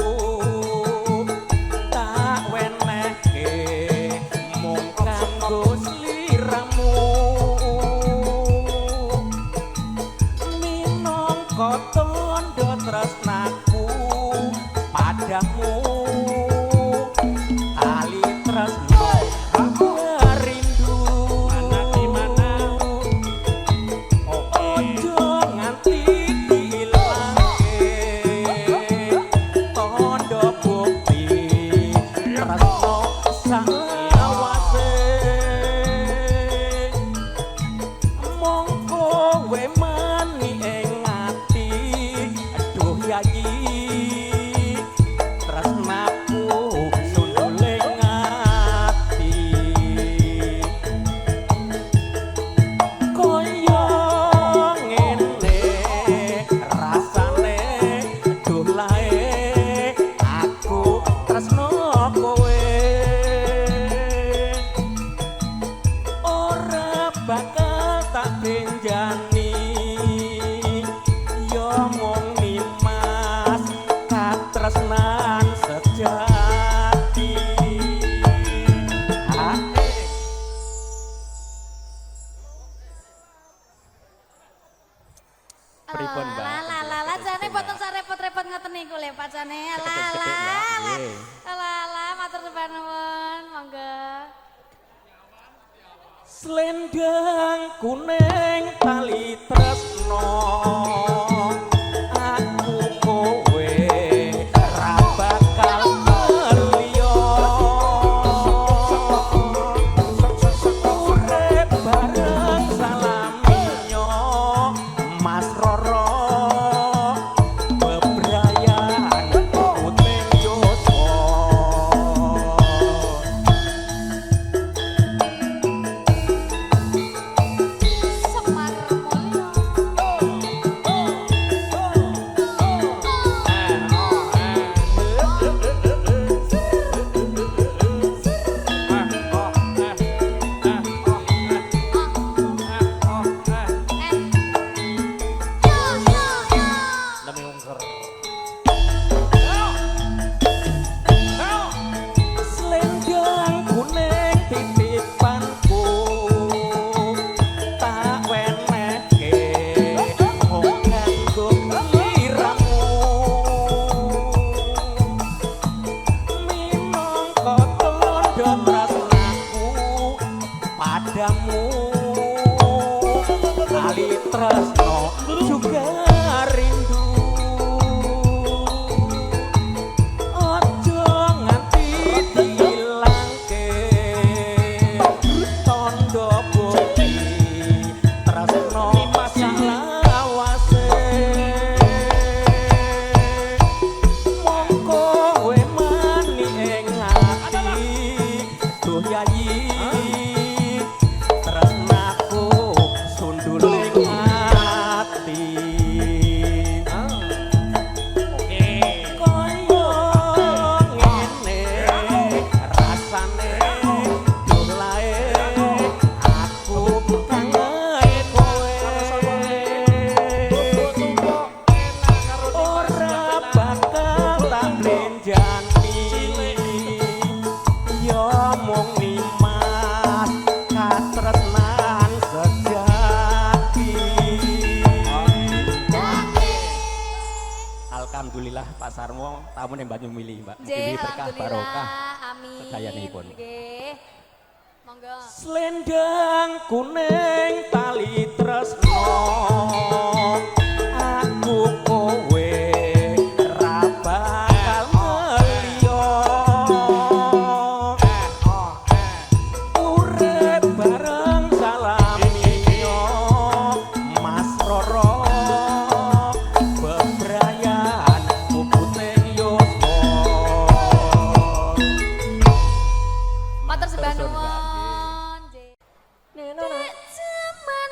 tak wenehke mung kanggo sliramu minangka tandha tresnaku padamu tali tresno rindu mana di mana ojo nganti diilangke tondo bukti tresno sawase mong kowe mani ing ati aduh yayi tresnaku sunduling ati koyo ngene rasane dolae aku tresno kowe ora bakal tak benjani yo mung nimas katresnan sejati Pripun, Mbak? Lah jane mboten sak repot-repot ngoten niku lho Pak jane. Lah matur nuwun, monggo. Selendang kuning tali tresno aku kowe ra bakal liya urip bareng salaminyo Mas Roro bebrayan puting yoso Semar Mulyo. Nami ungker. Selendang kuning titipanku tak wenehke mung kanggo sliramu minangka tandha tresnaku padamu kali tresno juga rindu ojo nganti diilangke tondo bukti tresno masalawase mong kowe mani ing ati duh yayi tresnaku sunduling ati Sarmo tamu yang Banyumili Mbak. Nggih, Mugi berkah barokah. alhamdulillah. Amin. Sedayanipun. Nggih. Monggo. Selendang kuning tali tresno aku kowe ra bakal ngeliyo urip bareng salamiyo Mas Roro bebrayan puputing yuswa Matur sembah nuwun. Neno Zaman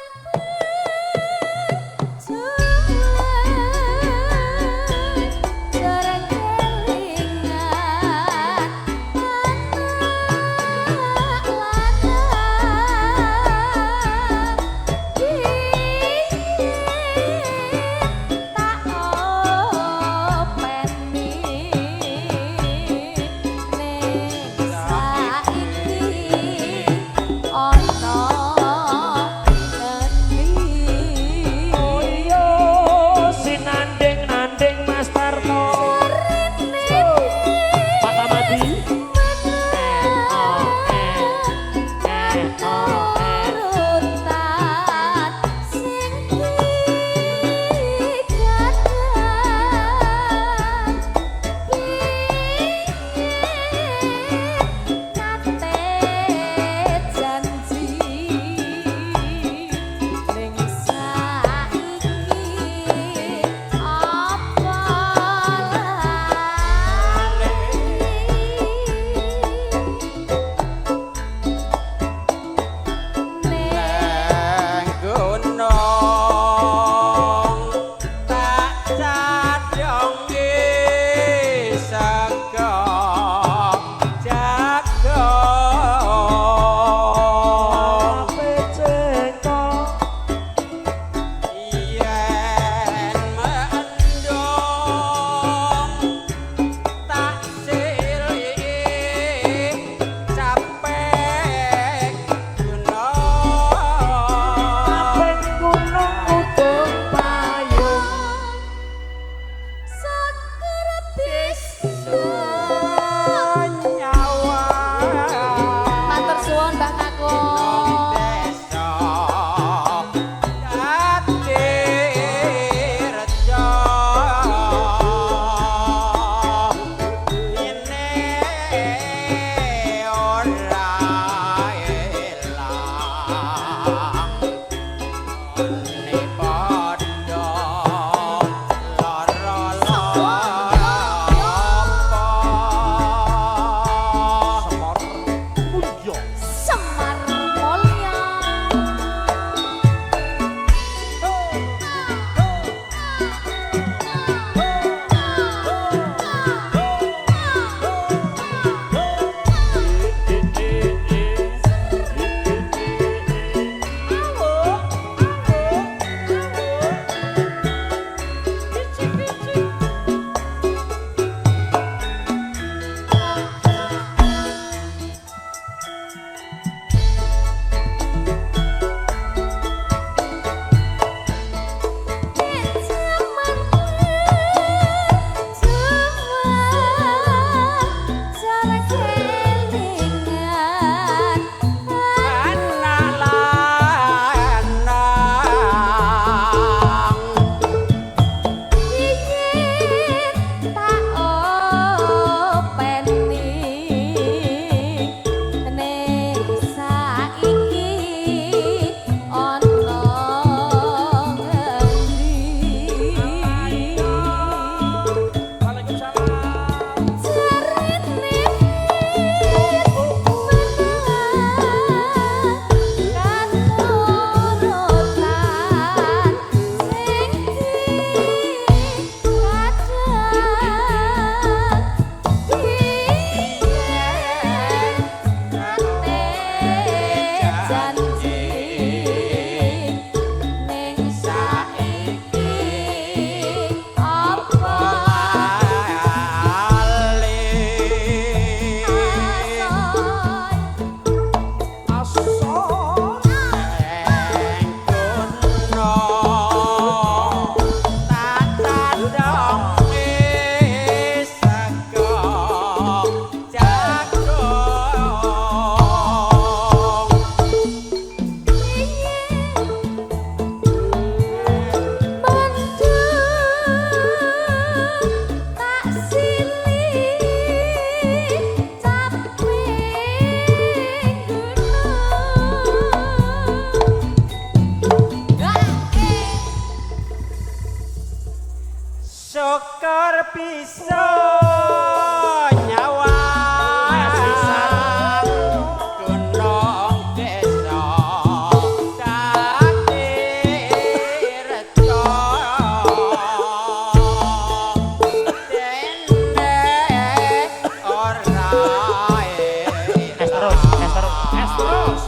Es terus.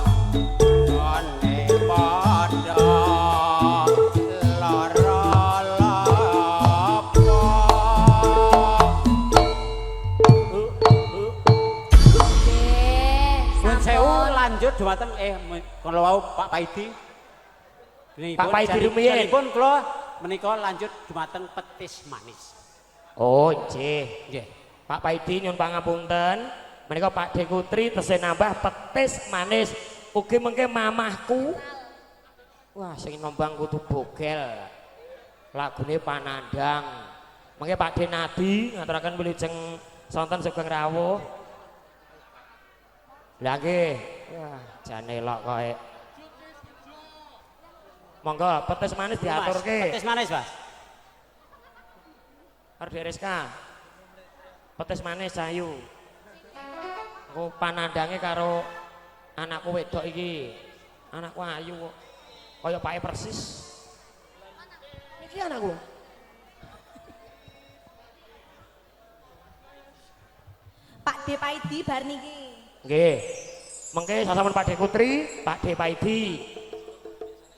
Ane padha lara lapo. Nuwun sewu lanjut dumateng kula wau Pak Paidi. Pak Paidi rumiyin. Pun kula menika lanjut dumateng petis manis. Oh, nggih. Nggih. Pak Paidi nyuwun pangapunten. Menika Pak Dekutri tesih nambah petis manis. Ugi mengke mamahku. Wah, sing nombang kudu bogel. Lagune Panandang. Mengke Pak Denadi ngaturaken wilujeng sonten sugeng rawuh. Lah nggih. Wah, jan elok koe. Monggo petis manis diaturke. Petis manis, Mas. Ardi Rizka. Petis manis sayu. Aku panandange karo anakku wedok iki. Anakku ayu kok. Kaya pake persis. Iki anakku. Pak De Paidi bar niki. Nggih. Mengke sasampun Pak Dekutri, Pak De Paidi.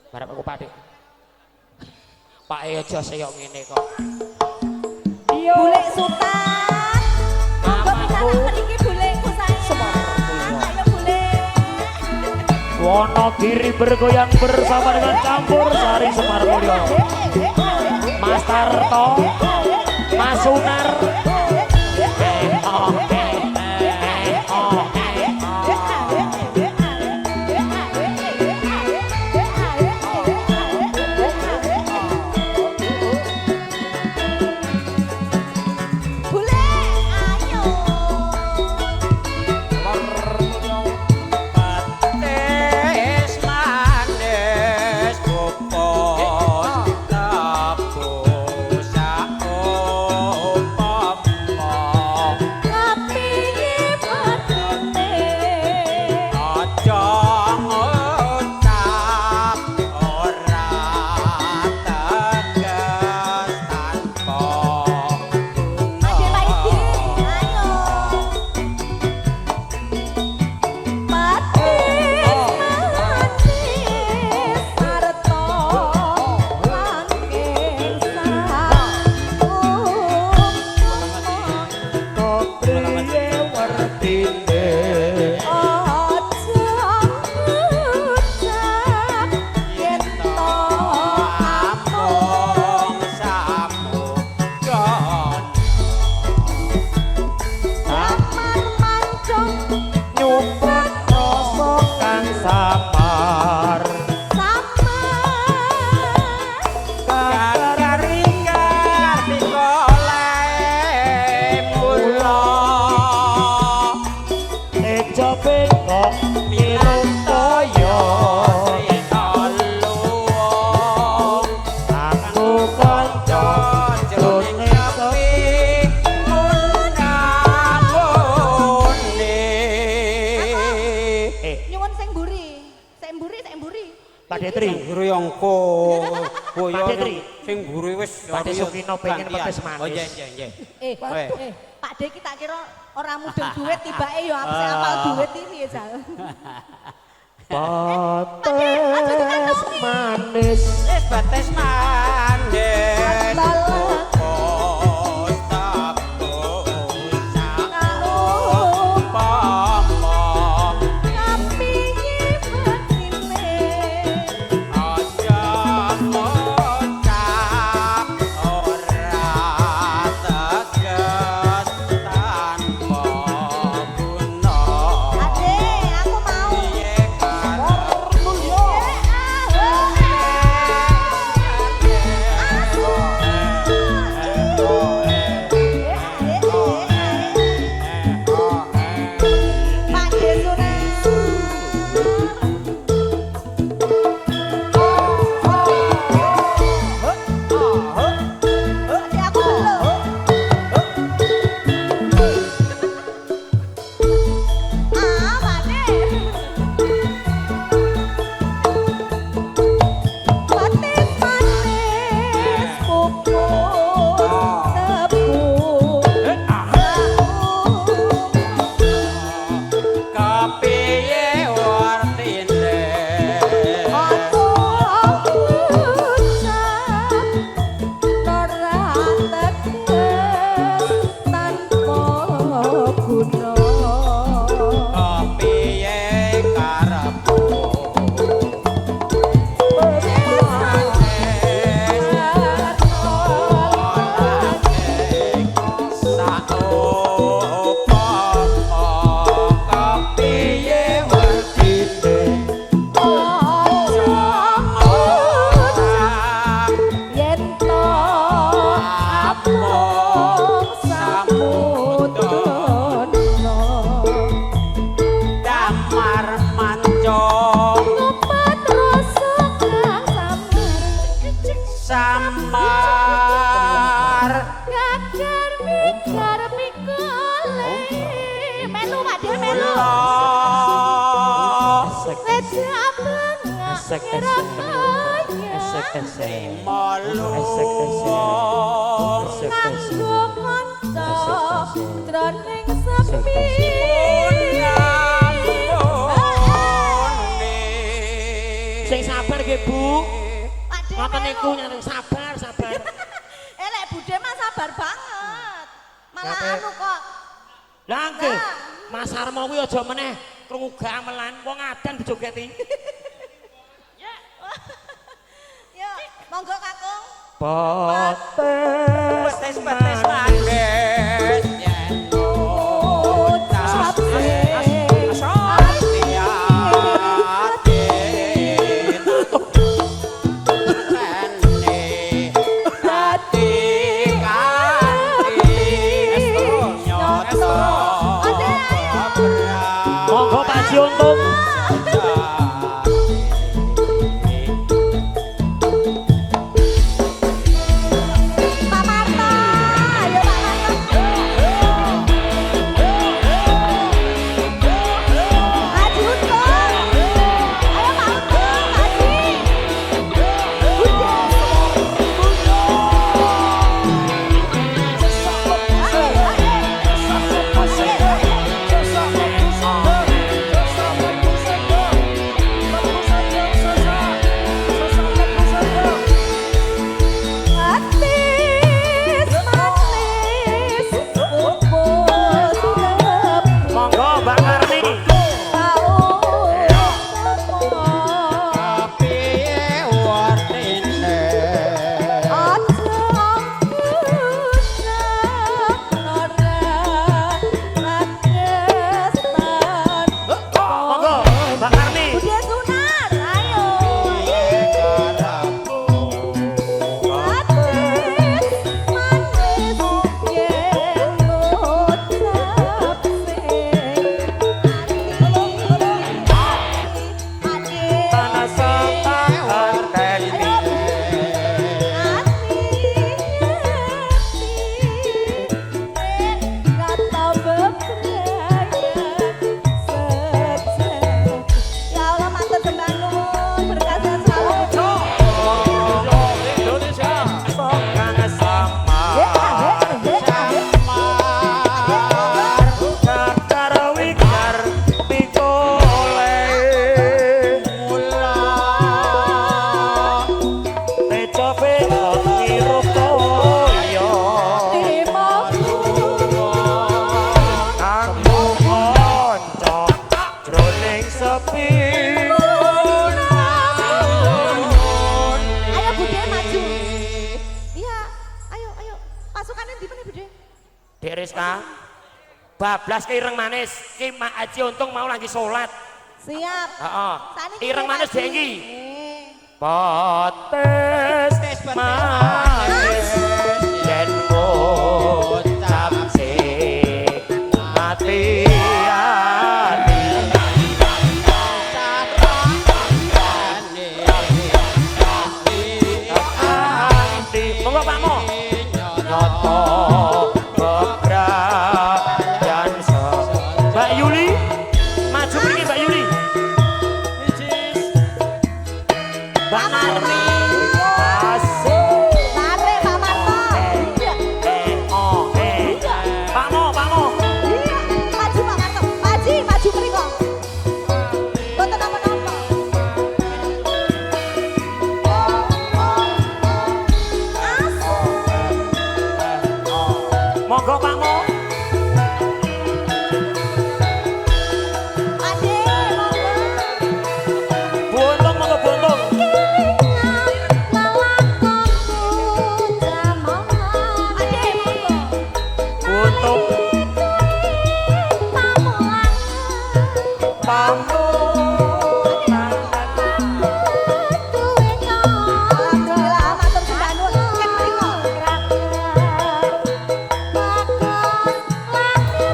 Barep aku Pak Dek. Pak aja seyok ngene kok. Iya. Bule Sultan. Monggo Mamaku. pisanan mriki buleku sayang. Ayo bule. Wonogiri bergoyang bersama dengan campur sari Semar Mulyo. Mas Tarto, Mas Sunar. Bule, ayo. Petis manis pupus rebus umpama. Ngapingi patine. Aja ngucap ora tegas tanpa Pak De Paidi, ayo. Patis manis sarta langking Kepriye wertine amung samugan nyumpet rasa kang samar kararingar dikoleh mula tejo bengkok mirung toyo aku kanca jroning sepi Nyuwun sing mburi. Sing mburi, sing mburi. Pak Detri guru yongko Pak Detri. sing guru wis Pak De Sukino pengen petis manis. Oh iya iya iya. Weh. Pak De kita kira ora mudeng duit tibake yo apa sing apal duit iki piye Jal. Petis manis Wis bates manis. Balas. Pupus tabus umpama. Ngapingi patine. Aja ngucap ora tegas tanpa guna. Ade, aku mau. Piye karep Kapi esek esek esek esek malu esek esek esek Jroning sepi sing sabar nggih Bu Pakde ngoten melu. niku nyanyi sabar sabar Lek Bude mah sabar banget. Malah Ngapain? anu kok. lah nggih Mas Armo kuwi aja meneh krungu gamelan wong adan dijogeti Yuk, monggo Kakung. Potes petis mandes yen ucap monggo Pak Ji Untung Pak Marto, ayo Pak Marto. Haji Untung. Ayo Pak Untung, Haji. Manis, manis, bubur sedap. monggo Mbak Karni monggo Mbak Karni tanah setangan teni Ya Allah, matur sembah nuwun, berkasih selalu. Indonesia sokang sama kakar wikar pikole teco pelot ngirup toyo aku konco jroning sepi Ayo Bude maju. Iya, ayo ayo. Pasukannya di mana Bude? Dek Rizka bablas ke ireng manis ki Mak Haji Untung mau lagi sholat Siap. heeh Saniki ireng Bude manis maju. dengki Eh. potes manis yen ngucap sing mati ati ati monggo Pak Mo nyoto bebrayan Mbak Yuli maju mriki Mbak Yuli Mbak Narmi asik Tarik Pak Marto. Iya. Pak Mo Iya, maju Pak Marto. Maju, maju mriko. Boten napa-napa. monggo Pak Mo Ade, monggo. Bu Untung monggo Bu Untung Ade, monggo. Bu Untung pampu Alhamdulillah, matur sembah nuwun. Ken mriko. Matur nuwun Pak Marto.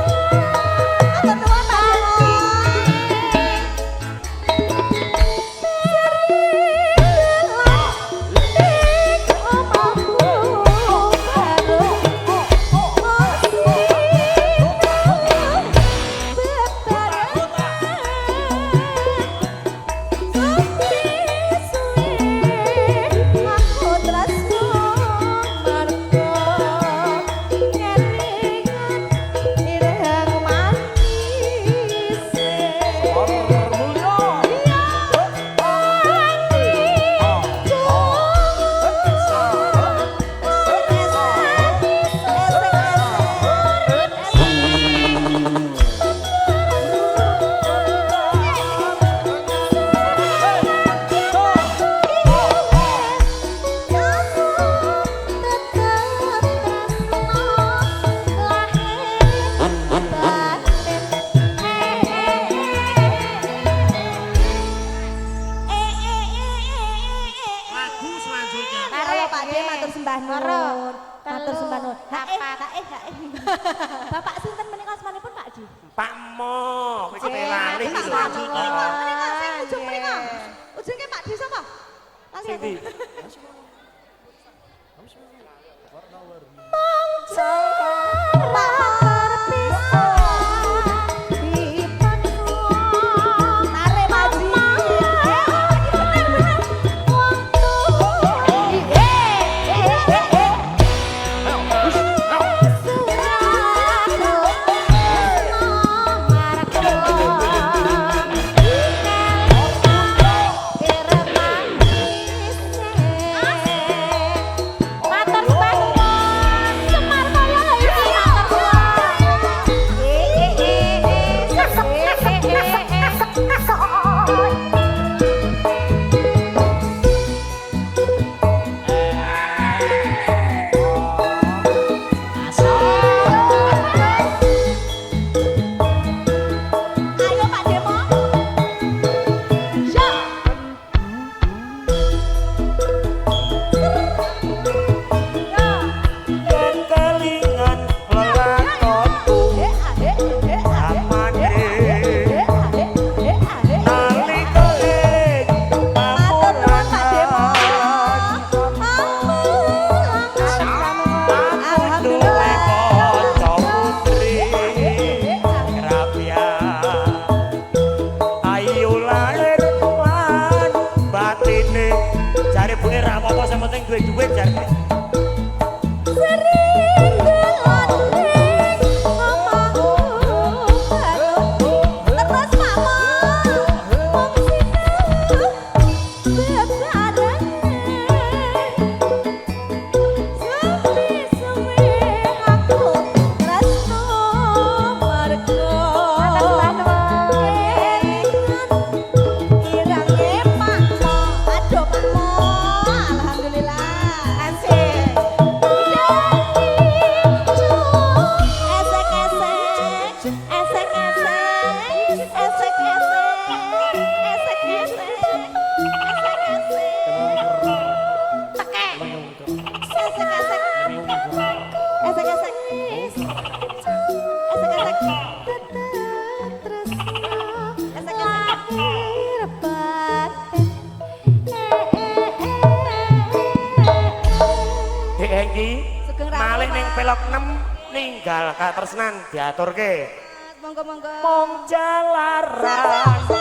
Matur sembah nuwun. Apa? Bapak sinten menika asmanipun Pak Di? Pak Mo, kowe iki lali iki lho. Menika sing ujung menika. Ujungnya Pak Di sapa? Lali Sing aku. ndi? Tarik Pak Di. Matur sembah nuwun. Semar kaya iki matur suwun. Ayo Pak Demo. Ya. Yen kelingan lelakonku amane nalika ing pamulangan duwe kanca putri Grapia ayu lahir lan batine jare bunge ra apa-apa sing penting duwe duit jare. Malih ning pelok 6 ninggal katresnan diaturke. Monggo-monggo. Mong jalaran